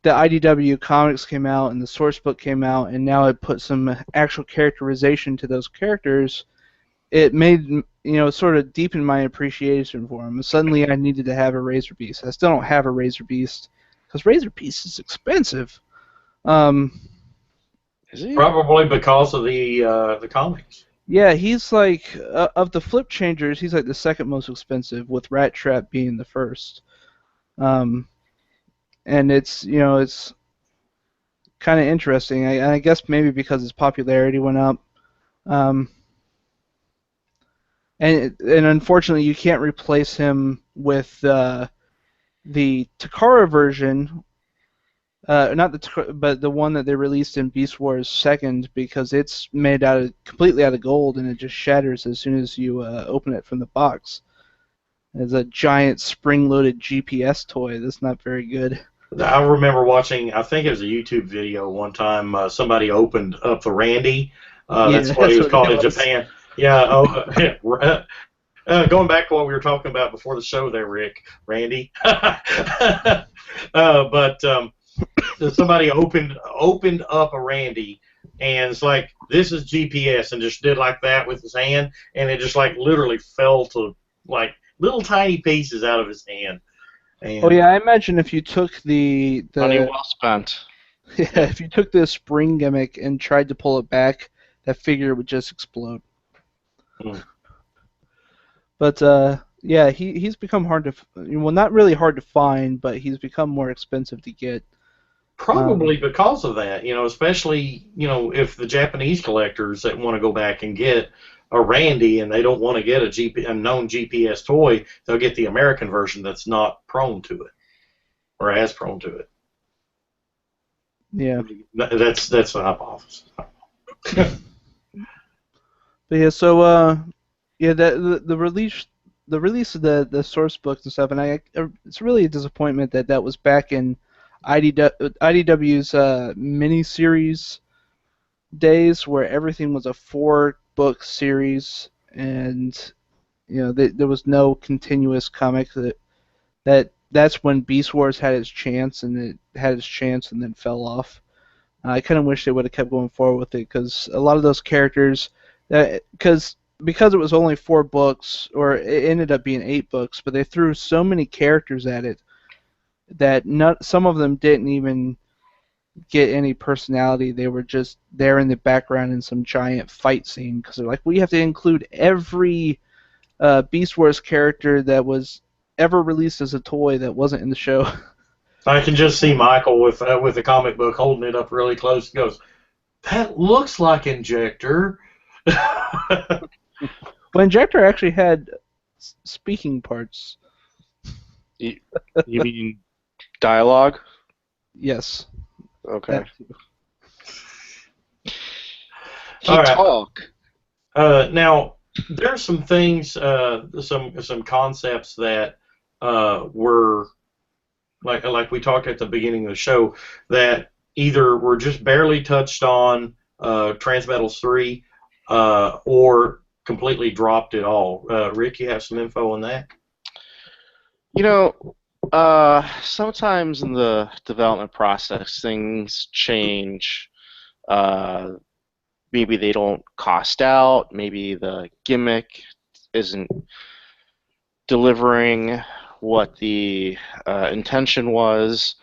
the IDW comics came out and the source book came out, and now I put some actual characterization to those characters, it made, sort of deepened my appreciation for them. And suddenly I needed to have a Razor Beast. I still don't have a Razor Beast because Razor Beast is expensive. Is he? Probably because of the comics. Yeah, he's like, of the Flip Changers, he's like the second most expensive, with Rat Trap being the first. And it's kind of interesting. I guess maybe because his popularity went up. And unfortunately, you can't replace him with the Takara version. Not the but the one that they released in Beast Wars 2nd, because it's made completely out of gold, and it just shatters as soon as you open it from the box. It's a giant spring-loaded GPS toy that's not very good. I remember watching, I think it was a YouTube video one time, somebody opened up the Randy. That's what he was called in Japan. Yeah. Going back to what we were talking about before the show there, Rick, Randy. But somebody opened up a Randy, and it's like, this is GPS, and just did like that with his hand, and it just like literally fell to like little tiny pieces out of his hand. And oh yeah, I imagine if you took the money well spent. Yeah, if you took the spring gimmick and tried to pull it back, that figure would just explode. But yeah, he's become hard to, well, not really hard to find, but he's become more expensive to get. Probably because of that, especially, if the Japanese collectors that want to go back and get a Randy and they don't want to get a known GPS toy, they'll get the American version that's not prone to it, or as prone to it. Yeah. That's the hypothesis. But yeah, so yeah, the release of the source books and stuff, and it's really a disappointment that was back in IDW's miniseries days, where everything was a 4-book series, and there was no continuous comic. That's when Beast Wars had its chance, and it had its chance and then fell off. I kind of wish they would have kept going forward with it, because a lot of those characters, because it was only 4 books, or it ended up being 8 books, but they threw so many characters at it that some of them didn't even get any personality. They were just there in the background in some giant fight scene, because they're like, we have to include every Beast Wars character that was ever released as a toy that wasn't in the show. I can just see Michael with the comic book holding it up really close. He goes, "That looks like Injector." Well, Injector actually had speaking parts. You mean dialogue? Yes. Okay. All right. Talk. Now, there's some things, some concepts that were like we talked at the beginning of the show, that either were just barely touched on Transmetals 3 or completely dropped it all. Rick, you have some info on that? Sometimes in the development process, things change. Maybe they don't cost out. Maybe the gimmick isn't delivering what the intention was.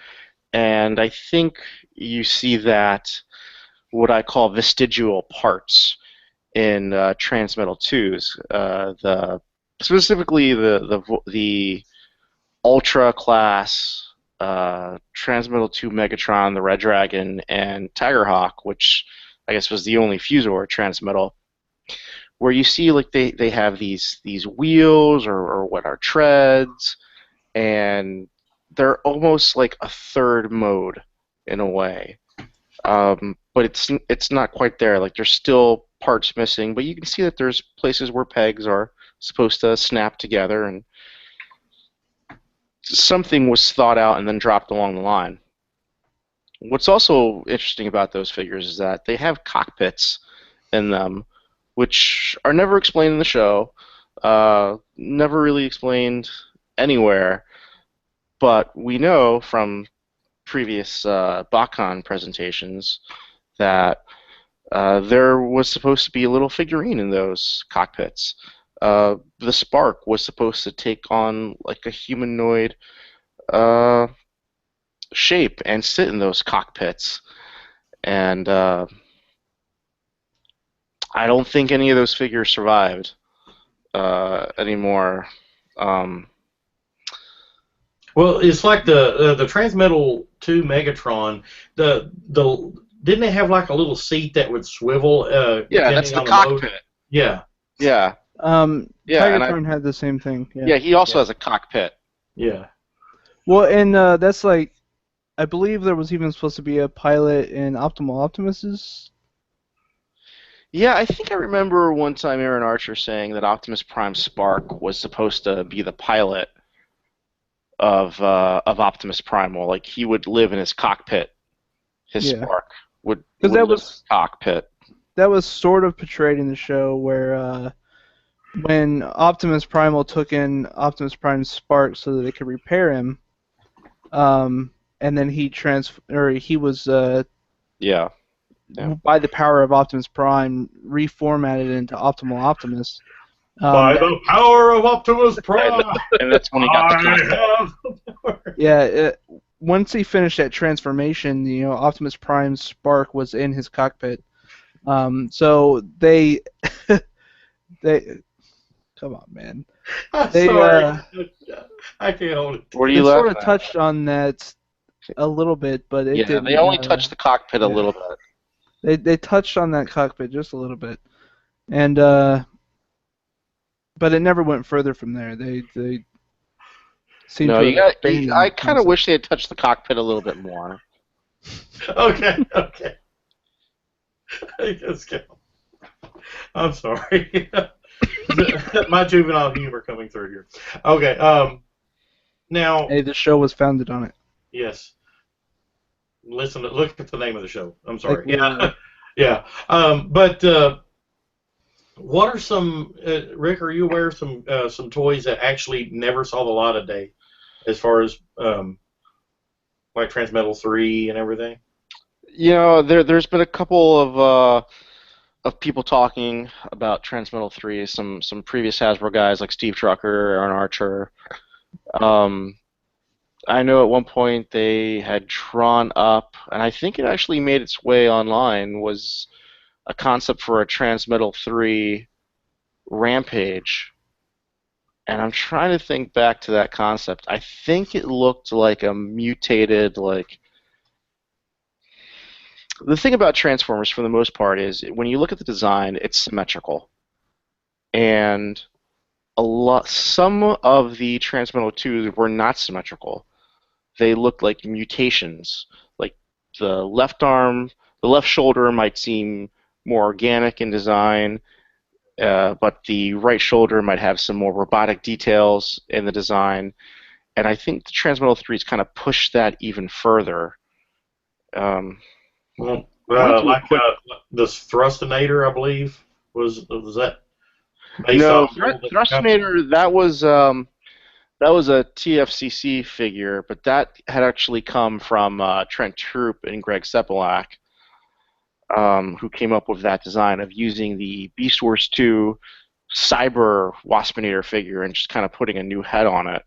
And I think you see that what I call vestigial parts in Transmetal 2s. Specifically the Ultra class Transmetal 2 Megatron, the Red Dragon, and Tigerhawk, which I guess was the only Fusor Transmetal, where you see like they have these wheels or what are treads, and they're almost like a third mode in a way. But it's not quite there. Like there's still parts missing, but you can see that there's places where pegs are supposed to snap together, and something was thought out and then dropped along the line. What's also interesting about those figures is that they have cockpits in them, which are never explained in the show, never really explained anywhere, but we know from previous BotCon presentations that there was supposed to be a little figurine in those cockpits. The Spark was supposed to take on like a humanoid shape and sit in those cockpits, and I don't think any of those figures survived anymore. Well, it's like the Transmetal 2 Megatron. Didn't they have like a little seat that would swivel? Yeah, that's the cockpit. Mode? Yeah. Yeah. Tigertron had the same thing. Yeah, he also has a cockpit. Yeah. Well, and that's like, I believe there was even supposed to be a pilot in Optimal Optimus's. Yeah, I think I remember one time Aaron Archer saying that Optimus Prime Spark was supposed to be the pilot of Optimus Primal. Like he would live in his cockpit. His Spark would live in his cockpit. That was sort of portrayed in the show where when Optimus Primal took in Optimus Prime's Spark so that they could repair him, and then he was by the power of Optimus Prime reformatted into Optimal Optimus. By the power of Optimus Prime, and that's when he got the power. Yeah. Once he finished that transformation, Optimus Prime's Spark was in his cockpit. So they come on, man. I'm sorry. I can't hold it. What are you they laughing sort of touched on that a little bit, but it didn't. They only touched the cockpit a little bit. They touched on that cockpit just a little bit, and but it never went further from there. They seemed to. I kind of wish they had touched the cockpit a little bit more. Okay. Let's go. I'm sorry. My juvenile humor coming through here. Okay. Now. Hey, the show was founded on it. Yes. Look at the name of the show. I'm sorry. Yeah. But what are some, Rick? Are you aware of some toys that actually never saw the light of day, as far as like Transmetal 3 and everything? There's been a couple of people talking about Transmetal 3. Some previous Hasbro guys like Steve Trucker, Aaron Archer. I know at one point they had drawn up, and I think it actually made its way online, was a concept for a Transmetal 3 Rampage. And I'm trying to think back to that concept. I think it looked like a mutated, like... The thing about Transformers, for the most part, is when you look at the design, it's symmetrical. And some of the Transmetal 2s were not symmetrical. They looked like mutations. Like the left arm, the left shoulder might seem more organic in design, but the right shoulder might have some more robotic details in the design. And I think the Transmetal 3s kind of pushed that even further. Like the Thrustinator, I believe, was that based no, off Thrustinator, that was That was a TFCC figure, but that had actually come from Trent Troop and Greg Sepelak, who came up with that design of using the Beast Wars 2 Cyber Waspinator figure and just kind of putting a new head on it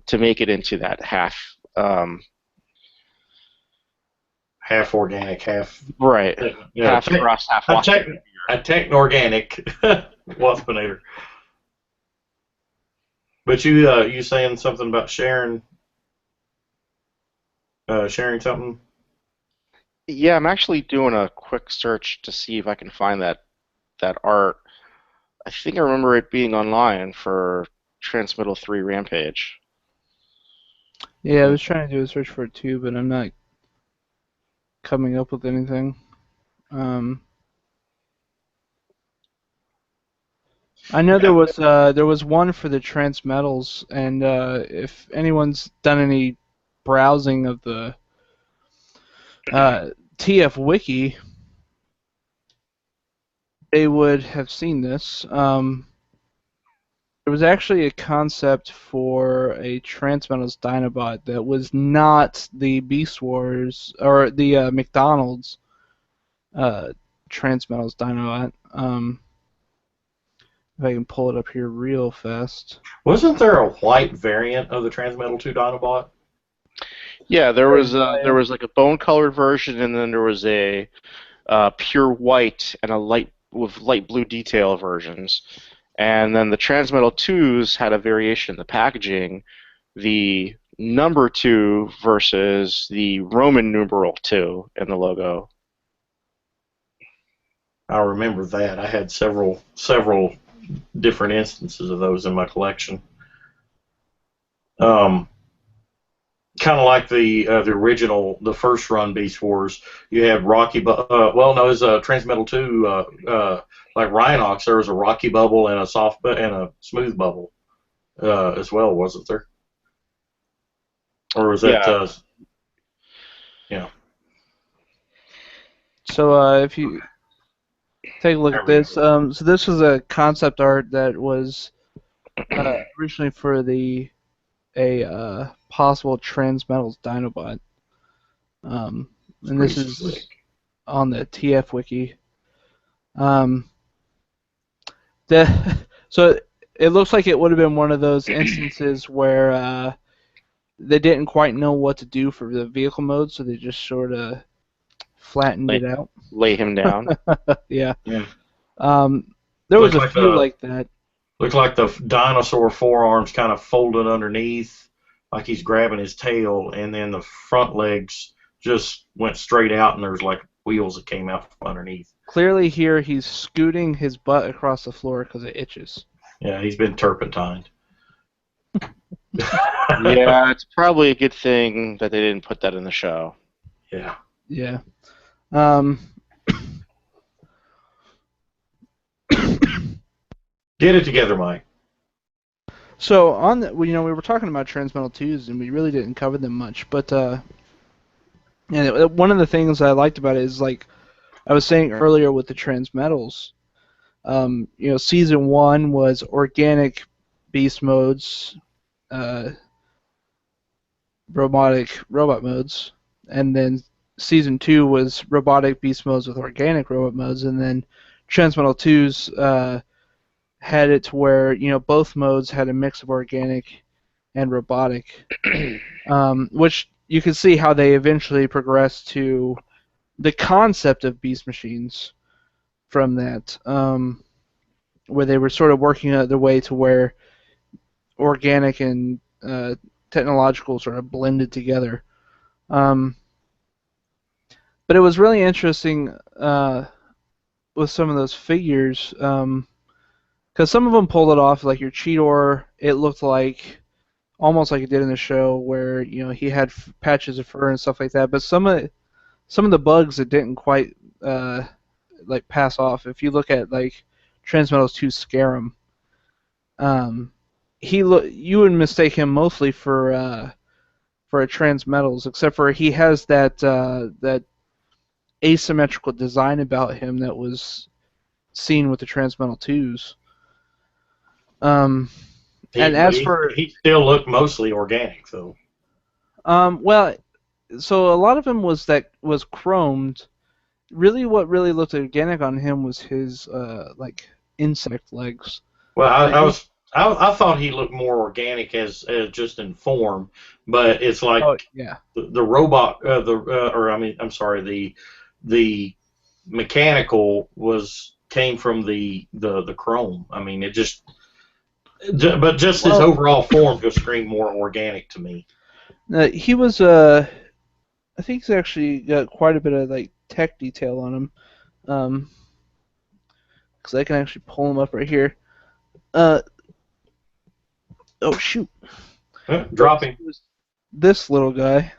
to make it into that half organic, half right, half cross, half Waspinator. A techno-organic Waspinator. But you saying something about sharing something? Yeah, I'm actually doing a quick search to see if I can find that art. I think I remember it being online for Transmittal 3 Rampage. Yeah, I was trying to do a search for it too, but I'm not coming up with anything. I know there was one for the Transmetals, and if anyone's done any browsing of the TF Wiki, they would have seen this. There was actually a concept for a Transmetals Dinobot that was not the Beast Wars or the McDonald's Transmetals Dinobot. If I can pull it up here real fast. Wasn't there a white variant of the Transmetal 2 Dinobot? Yeah, there was like a bone-colored version, and then there was a pure white and a light blue detail versions. And then the Transmetal 2s had a variation in the packaging, the number 2 versus the Roman numeral 2 in the logo. I remember that. I had several different instances of those in my collection. Kind of like the original, the first run Beast Wars. You had Rocky, it was Transmetal 2. Like Rhinox, there was a rocky bubble and a soft and a smooth bubble as well, wasn't there? Or was that? Yeah. So if you take a look at this, so this was a concept art that was originally for a possible Transmetals Dinobot, and this is slick. On the TF Wiki. So it looks like it would have been one of those instances where they didn't quite know what to do for the vehicle mode, so they just sort of flattened it out. Lay him down. Yeah. There was a few like that. Looked like the dinosaur forearms kind of folded underneath, like he's grabbing his tail, and then the front legs just went straight out, and there's like wheels that came out from underneath. Clearly here he's scooting his butt across the floor because it itches. Yeah, he's been turpentined. Yeah, it's probably a good thing that they didn't put that in the show. Yeah. Yeah. Get it together, Mike. So on the, we were talking about Transmetal 2s and we really didn't cover them much, but and one of the things I liked about it is, like I was saying earlier with the Transmetals, Season 1 was organic beast modes, robot modes, and then Season 2 was robotic beast modes with organic robot modes, and then Transmetal 2s had it to where both modes had a mix of organic and robotic, which you can see how they eventually progressed to the concept of beast machines from that, where they were sort of working their way to where organic and technological sort of blended together. But it was really interesting with some of those figures, because some of them pulled it off, like your Cheetor. It looked like almost like it did in the show, where he had patches of fur and stuff like that. But some of the bugs that didn't quite like pass off. If you look at like Transmetals 2 Scarum, you would mistake him mostly for a Transmetals, except for he has that asymmetrical design about him that was seen with the Transmetal 2s. And as for he still looked mostly organic though. Well, so a lot of him was chromed. Really, what really looked organic on him was his like insect legs. Well, I thought he looked more organic as just in form, but it's like the robot I'm sorry, the mechanical came from the chrome. I mean, it just but just his overall form just screamed more organic to me. He was I think he's actually got quite a bit of like tech detail on him. Because I can actually pull him up right here. Oh shoot! Dropping this little guy.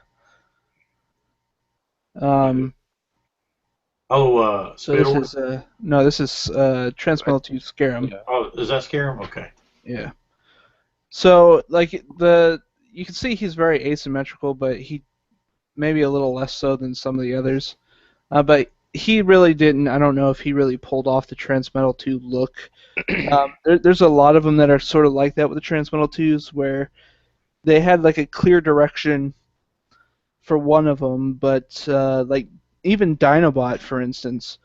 So this is no, this is Transmetal 2 Scarum. Yeah. Oh, is that Scarum? Okay. Yeah. So like you can see he's very asymmetrical, but he maybe a little less so than some of the others. But he really didn't. I don't know if he really pulled off the Transmetal 2 look. There's a lot of them that are sort of like that with the Transmetal 2s, where they had like a clear direction for one of them, but like even Dinobot, for instance,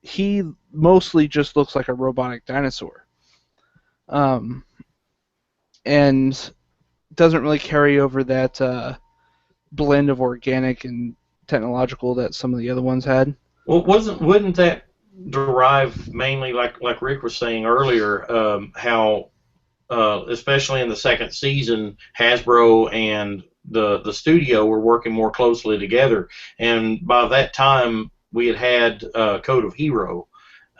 he mostly just looks like a robotic dinosaur, and doesn't really carry over that blend of organic and technological that some of the other ones had. Well, wouldn't that derive mainly, like Rick was saying earlier, how especially in the second season, Hasbro and the studio were working more closely together, and by that time we had Code of Hero,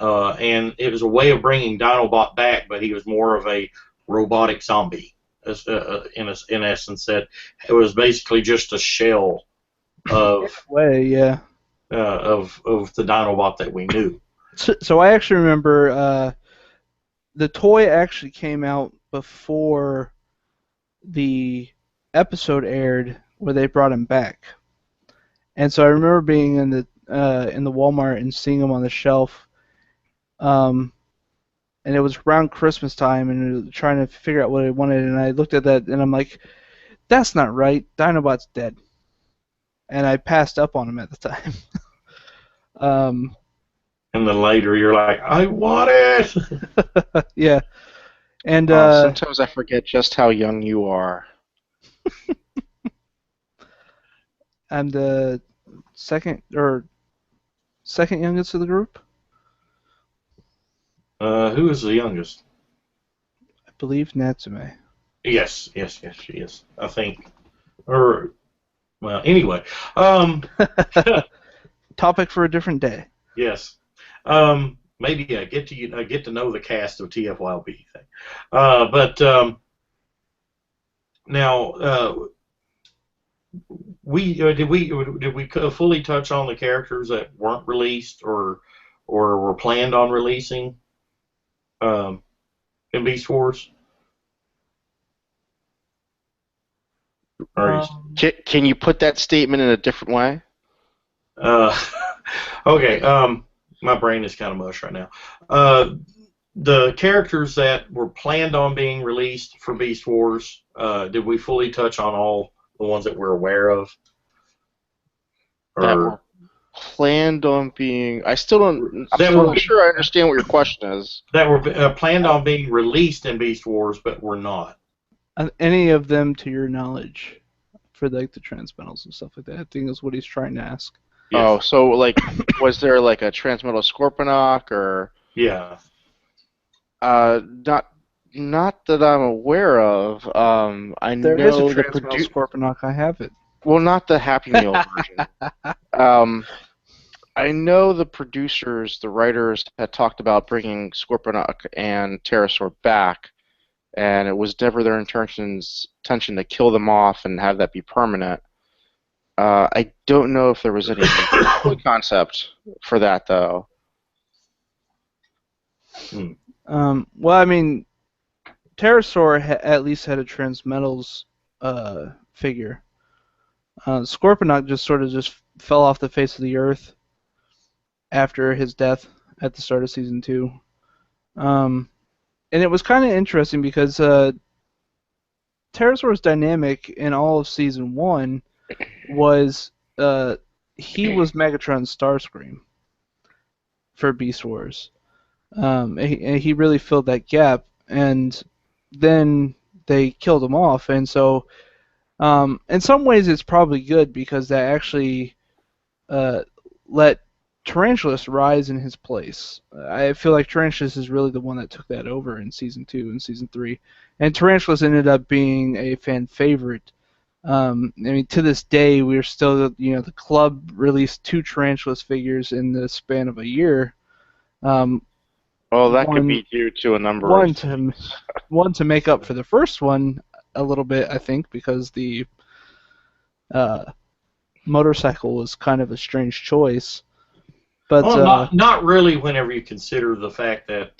and it was a way of bringing Dinobot back, but he was more of a robotic zombie, in essence. That it was basically just a shell of of the Dinobot that we knew. So I actually remember the toy actually came out before the episode aired where they brought him back, and so I remember being in the Walmart and seeing him on the shelf, and it was around Christmas time, and trying to figure out what I wanted, and I looked at that and I'm like, that's not right, Dinobot's dead, and I passed up on him at the time. And then later you're like, I want it. Yeah. And sometimes I forget just how young you are. I'm the second youngest of the group. Who is the youngest? I believe Natsume. Yes, she is. I think. Well, anyway. Topic for a different day. Yes. Maybe get to know the cast of TFYLP thing. But now, did we fully touch on the characters that weren't released or were planned on releasing in Beast Wars? Can you put that statement in a different way? Okay. My brain is kind of mush right now. The characters that were planned on being released for Beast Wars, did we fully touch on all the ones that we're aware of? That were planned on being... I'm still not sure I understand what your question is. That were planned on being released in Beast Wars, but were not. Any of them, to your knowledge, for like the Transmetals and stuff like that, I think is what he's trying to ask. Yes. Oh, so like, was there like a Transmetal Scorponok or? Yeah. Not that I'm aware of. I there know is a Transmetal Scorponok. I have it. Well, not the Happy Meal version. I know the producers, the writers, had talked about bringing Scorponok and Pterosaur back, and it was never their intention to kill them off and have that be permanent. I don't know if there was any concept for that, though. Well, I mean, Pterosaur at least had a Transmetals figure. Scorponok just fell off the face of the earth after his death at the start of Season 2. it was kind of interesting because Pterosaur's dynamic in all of Season 1 was he was Megatron's Starscream for Beast Wars. And he really filled that gap, and then they killed him off, and so in some ways it's probably good because that actually let Tarantulas rise in his place. I feel like Tarantulas is really the one that took that over in Season 2 and Season 3, and Tarantulas ended up being a fan favorite. I mean, to this day, we're still, the club released 2 Tarantulas figures in the span of a year. Well, that could be due to a number of things. One to make up for the first one a little bit, I think, because the motorcycle was kind of a strange choice. But not really whenever you consider the fact that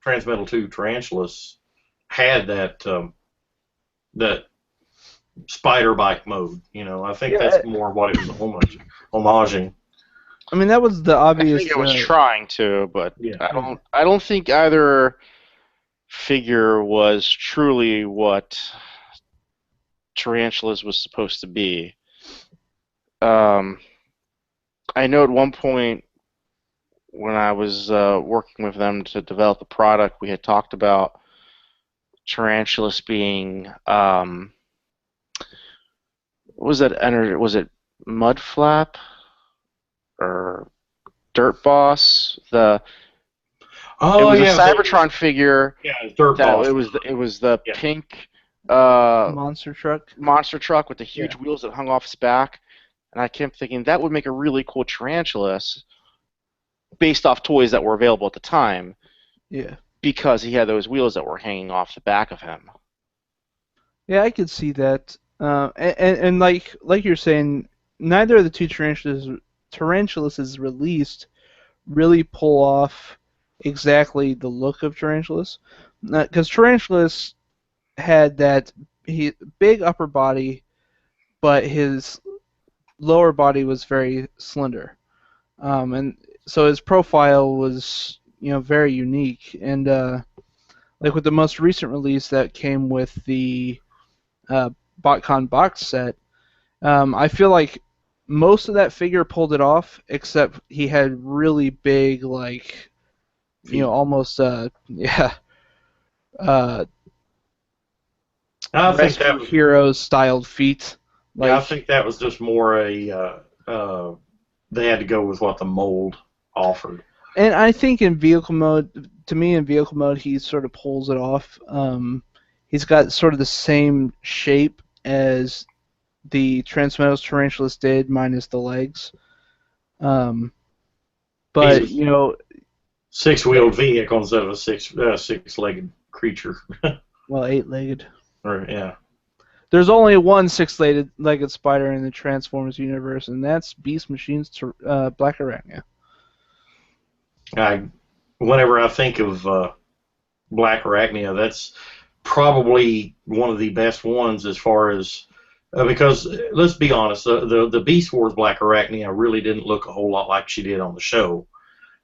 Transmetal 2 Tarantulas had that spider bike mode. I think that's more what it was homaging. I mean, that was the obvious. I think it was trying to, but yeah. I don't think either figure was truly what Tarantulas was supposed to be. I know at one point when I was working with them to develop the product, we had talked about Tarantulas being was it Mudflap or Dirt Boss? The Cybertron figure. Yeah, Dirt Boss. It was the pink monster truck with the huge wheels that hung off its back, and I kept thinking that would make a really cool Tarantulas based off toys that were available at the time. Yeah. Because he had those wheels that were hanging off the back of him. Yeah, I could see that. And like you're saying, neither of the 2 Tarantulas released really pull off exactly the look of Tarantulas. Because Tarantulas had that big upper body, but his lower body was very slender. And so his profile was, very unique. And like with the most recent release that came with the BotCon box set, I feel like most of that figure pulled it off, except he had really big, like, almost, I think that was Heroes styled feet. Like, I think that was just more they had to go with what the mold offered. And I think in vehicle mode, he sort of pulls it off. He's got sort of the same shape as the Transmetal Tarantulas did, minus the legs. But, 6-wheeled vehicle instead of a six-legged creature. Well, 8-legged. Yeah. There's only one 6-legged spider in the Transformers universe, and that's Beast Machine's Black Arachnia. Whenever I think of Black Arachnia, that's probably one of the best ones as far as because let's be honest, the Beast Wars Black Arachnia really didn't look a whole lot like she did on the show,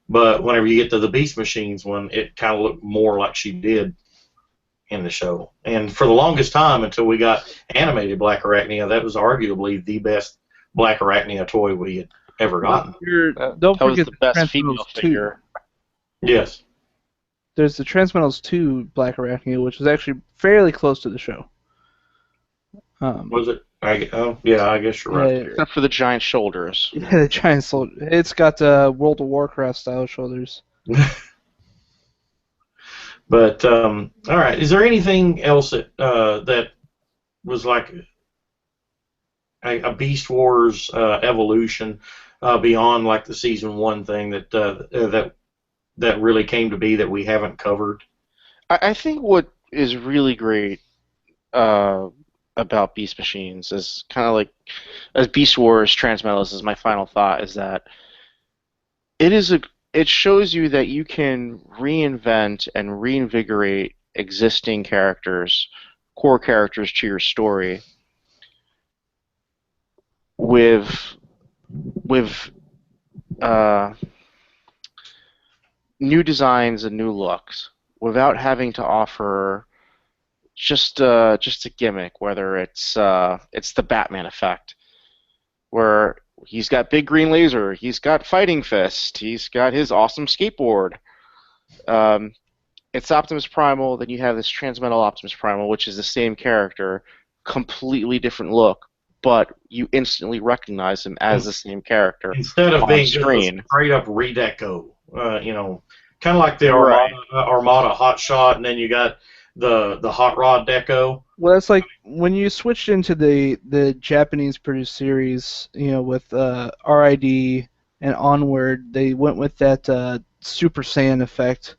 but whenever you get to the Beast Machines one, it kind of looked more like she did in the show. And for the longest time, until we got animated Black Arachnia, that was arguably the best Black Arachnia toy we had ever gotten. Don't that forget was the best female figure. Yes. There's the Transmetals 2 Black Arachnia, which was actually fairly close to the show. Was it? Yeah, I guess you're right. Except for the giant shoulders. Yeah, the giant shoulders. It's got World of Warcraft style shoulders. But all right, is there anything else that was like a Beast Wars evolution beyond like the Season 1 thing that really came to be that we haven't covered? I think what is really great about Beast Machines is kind of like as Beast Wars Transmetals is my final thought, is that it shows you that you can reinvent and reinvigorate existing characters, core characters to your story with new designs and new looks. without having to offer just a gimmick, whether it's the Batman effect, where he's got big green laser, he's got fighting fist, he's got his awesome skateboard. It's Optimus Primal, then you have this Transmetal Optimus Primal, which is the same character, completely different look, but you instantly recognize him as the same character instead of on being screen. just a straight up redeco. Kind of like the Right. Armada Hot Shot, and then you got the Hot Rod deco. Well, it's like when you switched into the Japanese produced series, with RID and Onward, they went with that Super Saiyan effect,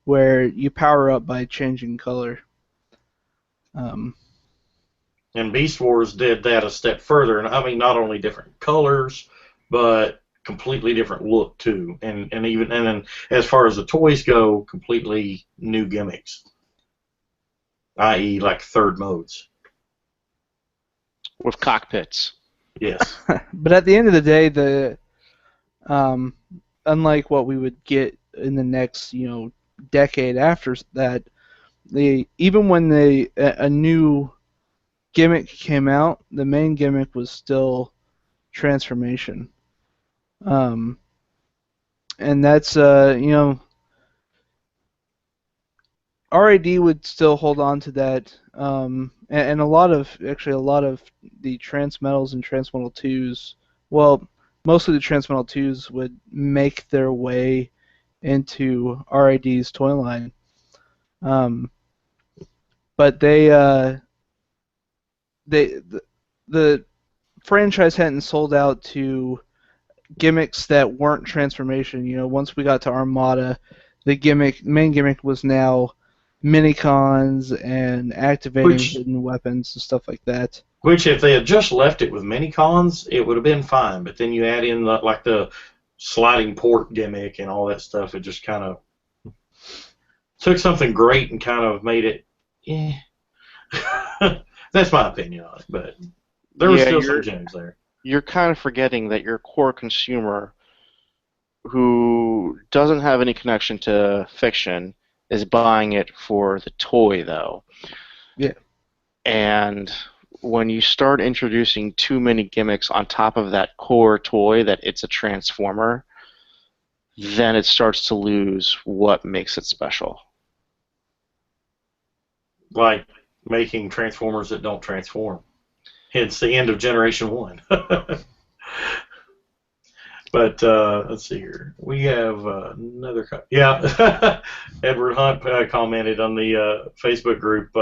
where you power up by changing color. And Beast Wars did that a step further, and I mean not only different colors, but completely different look too, and then as far as the toys go, completely new gimmicks, i.e. like third modes. With cockpits. Yes. But at the end of the day, unlike what we would get in the next decade after that, even when a new gimmick came out, the main gimmick was still transformation. And that's RID would still hold on to that, and a lot of the Transmetals and Transmetal 2s, well, mostly the Transmetal 2s would make their way into RID's toy line. But the franchise hadn't sold out to gimmicks that weren't transformation. Once we got to Armada, the main gimmick was now minicons and activating hidden weapons and stuff like that. Which, if they had just left it with minicons, it would have been fine. But then you add in the sliding port gimmick and all that stuff. It just kind of took something great and kind of made it. That's my opinion on it. But there were still some gems there. You're kind of forgetting that your core consumer, who doesn't have any connection to fiction, is buying it for the toy, though. Yeah. And when you start introducing too many gimmicks on top of that core toy that it's a Transformer, then it starts to lose what makes it special. Like making Transformers that don't transform. Hence the end of Generation 1. But let's see here. We have another. Edward Hunt commented on the Facebook group.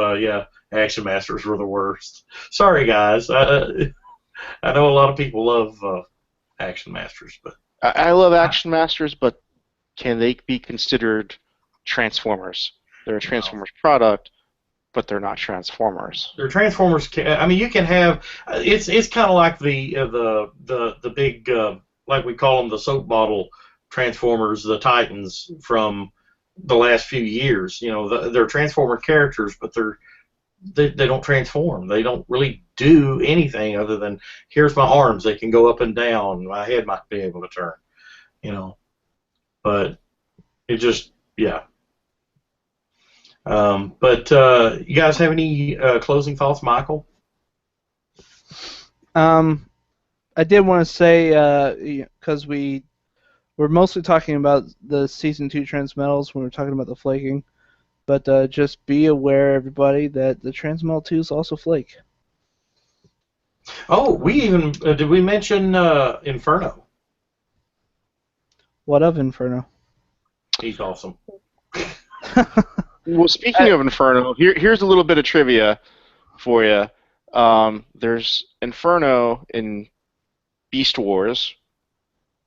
Action Masters were the worst. Sorry, guys. I know a lot of people love Action Masters, but I love Action Masters, but can they be considered Transformers? They're a Transformers product, but they're not Transformers. They're Transformers. I mean, you can have. It's kind of like the big. Like we call them, the soap bottle Transformers, the Titans from the last few years. They're Transformer characters, but they don't transform. They don't really do anything other than, here's my arms, they can go up and down, my head might be able to turn. But it just, yeah. But you guys have any closing thoughts, Michael? I did want to say, because we're mostly talking about the Season 2 Transmetals when we're talking about the flaking, but just be aware, everybody, that the Transmetal 2s also flake. Oh, did we mention Inferno? What of Inferno? He's awesome. Well, speaking of Inferno, here's a little bit of trivia for you. There's Inferno in Beast Wars,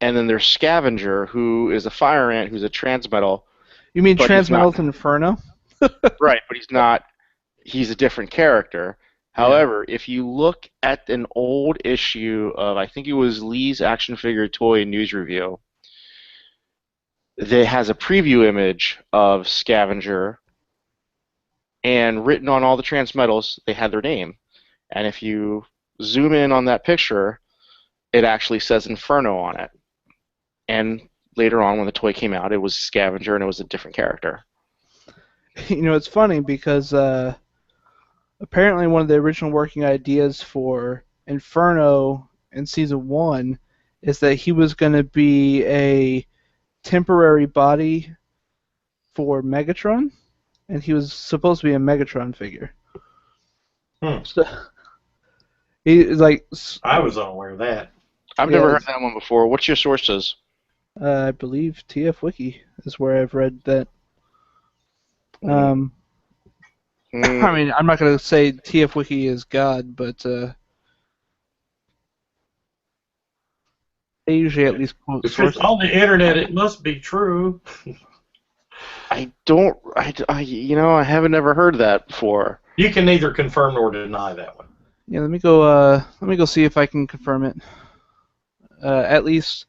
and then there's Scavenger, who is a fire ant who's a transmetal. You mean Transmetal Inferno? Right, but he's not. He's a different character. However, if you look at an old issue of, I think it was Lee's Action Figure Toy News Review, that has a preview image of Scavenger, and written on all the Transmetals, they had their name. And if you zoom in on that picture, it actually says Inferno on it. And later on, when the toy came out, it was Scavenger, and it was a different character. it's funny because apparently one of the original working ideas for Inferno in season 1 is that he was going to be a temporary body for Megatron, and he was supposed to be a Megatron figure. So I was unaware of that. I've never heard that one before. What's your sources? I believe TF is where I've read that. I mean, I'm not going to say TF is God, but they usually at least quote If sources. it's on the internet, it must be true. I haven't ever heard that before. You can neither confirm nor deny that one. Yeah, let me go see if I can confirm it. At least,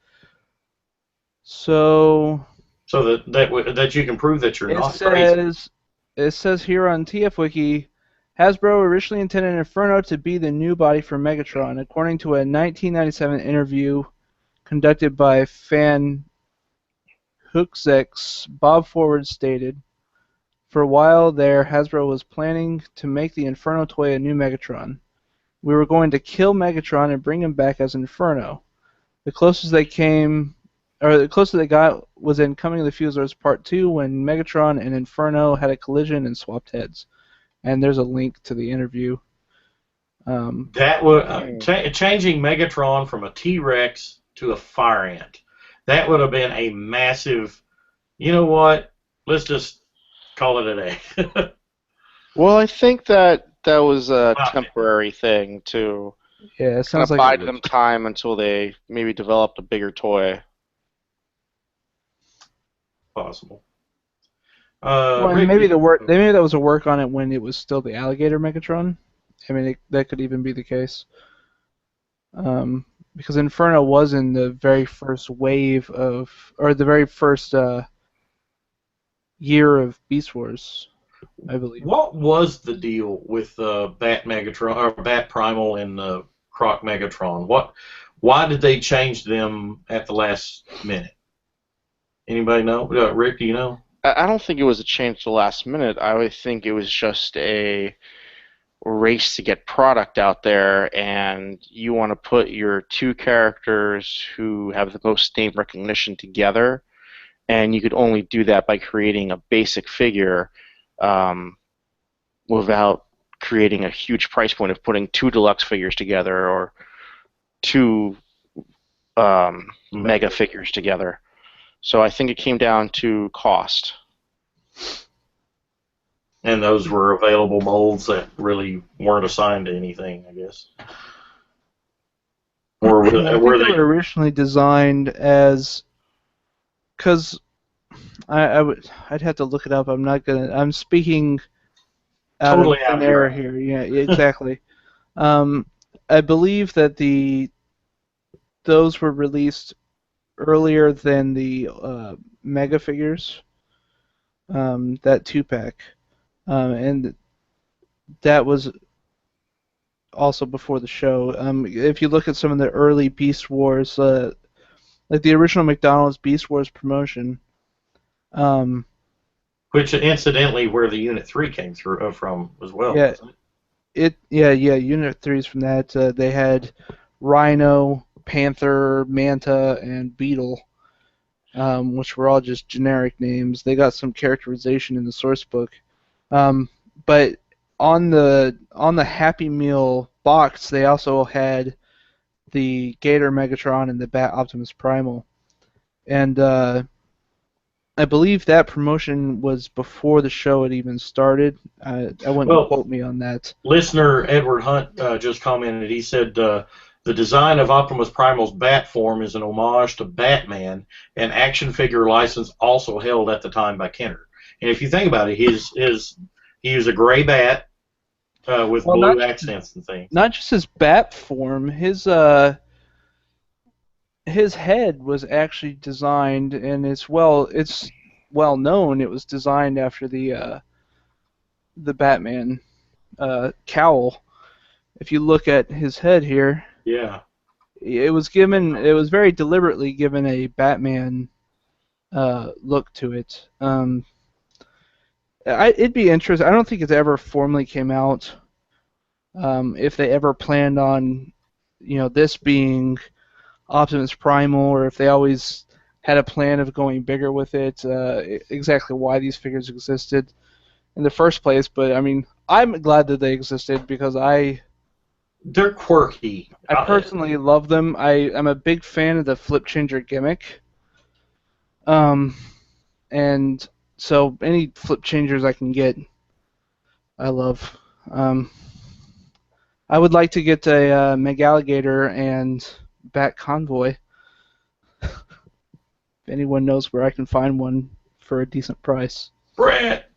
so that you can prove that you're not crazy. It says here on TF Hasbro originally intended Inferno to be the new body for Megatron, according to a 1997 interview conducted by Fan Hookzex. Bob Forward stated, "For a while there, Hasbro was planning to make the Inferno toy a new Megatron. We were going to kill Megatron and bring him back as Inferno. The closest they got was in Coming of the Fusiliers Part 2 when Megatron and Inferno had a collision and swapped heads." And there's a link to the interview. That would changing Megatron from a T-Rex to a fire ant. That would have been a massive. You know what? Let's just call it a day. Well, I think that was a temporary thing to it sounds like bide them time until they maybe developed a bigger toy. Possible. Maybe that was a work on it when it was still the alligator Megatron. I mean, that could even be the case. Because Inferno was in the very first wave the very first year of Beast Wars, I believe. What was the deal with Bat Megatron or Bat Primal and Croc Megatron? Why did they change them at the last minute? Anybody know? Rick, do you know? I don't think it was a change at the last minute. I would think it was just a race to get product out there, and you want to put your two characters who have the most name recognition together, and you could only do that by creating a basic figure without creating a huge price point of putting two deluxe figures together or two mega figures together. So I think it came down to cost. And those were available molds that really weren't assigned to anything, I guess. Or I think they were originally designed as, because I'd have to look it up. I'm speaking out of thin air here. Yeah, exactly. I believe that those were released earlier than the Mega figures, that 2-pack, and that was also before the show. If you look at some of the early Beast Wars, like the original McDonald's Beast Wars promotion, which incidentally where the Unit 3 came through from as well. Yeah, wasn't it? Unit 3 is from that. They had Rhino, Panther, Manta, and Beetle, which were all just generic names. They got some characterization in the source book, but on the Happy Meal box, they also had the Gator Megatron and the Bat Optimus Primal, and I believe that promotion was before the show had even started. I wouldn't quote me on that. Listener Edward Hunt just commented. He said the design of Optimus Primal's bat form is an homage to Batman, an action figure license also held at the time by Kenner. And if you think about it, he was a gray bat with blue accents and things. Not just his bat form, his head was actually designed, and it's well known. It was designed after the Batman cowl. If you look at his head here, yeah, it was very deliberately given a Batman look to it. It'd be interesting. I don't think it's ever formally came out. If they ever planned on, this being Optimus Primal, or if they always had a plan of going bigger with it, exactly why these figures existed in the first place. But I mean, I'm glad that they existed because they're quirky. I personally love them. I'm a big fan of the flip changer gimmick. And so any flip changers I can get, I love. I would like to get a Megalligator and Bat Convoy. If anyone knows where I can find one for a decent price. Brett!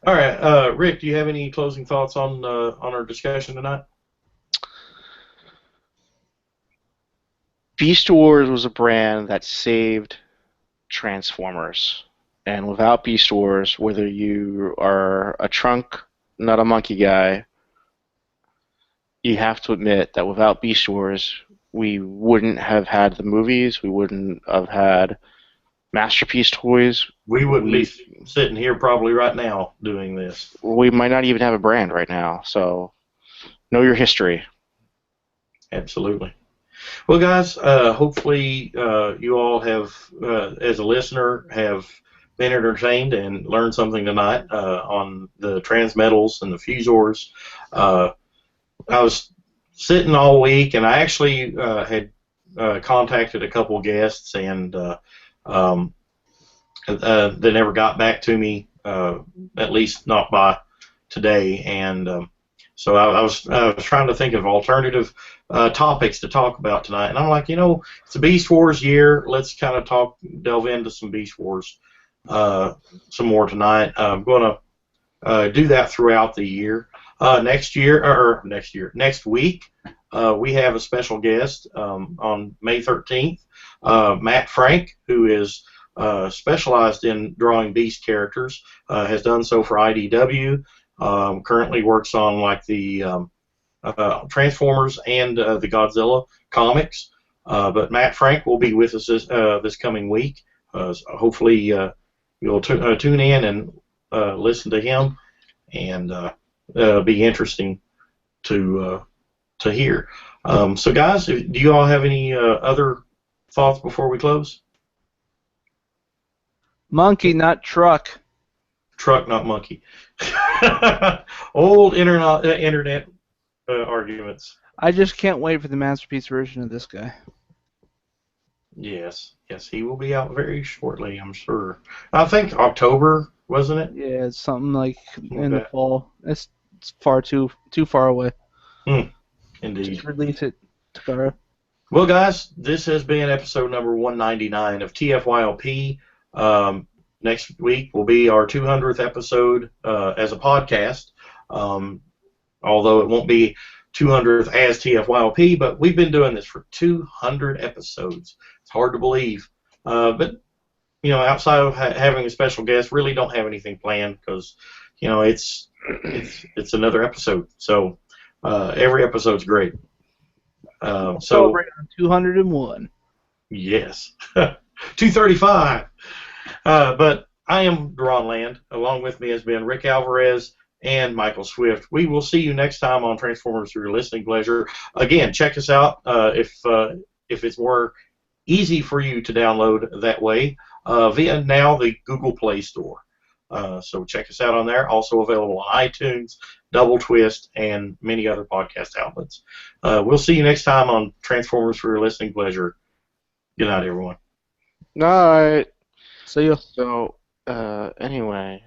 All right, Rick, do you have any closing thoughts on our discussion tonight? Beast Wars was a brand that saved Transformers. And without Beast Wars, whether you are a trunk, not a monkey guy, you have to admit that without Beast Wars, we wouldn't have had the movies, we wouldn't have had Masterpiece toys. We wouldn't be sitting here probably right now doing this. We might not even have a brand right now, so know your history. Absolutely. Well, guys, hopefully you all have, as a listener, have been entertained and learned something tonight on the Transmetals and the Fusors. I was sitting all week, and I actually had contacted a couple of guests, and they never got back to me, at least not by today. And so I was trying to think of alternative topics to talk about tonight, and I'm like, it's a Beast Wars year. Let's kind of delve into some Beast Wars some more tonight. I'm going to do that throughout the year. Next week, we have a special guest on May 13th, Matt Frank, who is specialized in drawing Beast characters, has done so for IDW, currently works on like the Transformers and the Godzilla comics. But Matt Frank will be with us this coming week. So hopefully you'll tune in and listen to him, and be interesting to hear. So guys, do you all have any other thoughts before we close? Monkey, not truck. Truck, not monkey. Old internet arguments. I just can't wait for the Masterpiece version of this guy. Yes, he will be out very shortly, I'm sure. I think October, wasn't it? Yeah, it's something like in the fall. It's far too far away. Indeed. Just release it, Takara. Well, guys, this has been episode number 199 of TFYLP. Next week will be our 200th episode as a podcast, although it won't be 200th as TFYLP, but we've been doing this for 200 episodes. It's hard to believe. But, outside of having a special guest, really don't have anything planned because, it's another episode. So every episode's great. Celebrate on 201. Yes. 235. But I am Deron Land. Along with me has been Rick Alvarez and Michael Swift. We will see you next time on Transformers for your listening pleasure. Again, check us out if it's more easy for you to download that way via now the Google Play Store. So check us out on there. Also available on iTunes, Double Twist, and many other podcast outlets. We'll see you next time on Transformers for your listening pleasure. Good night, everyone. Night. See you. So, anyway.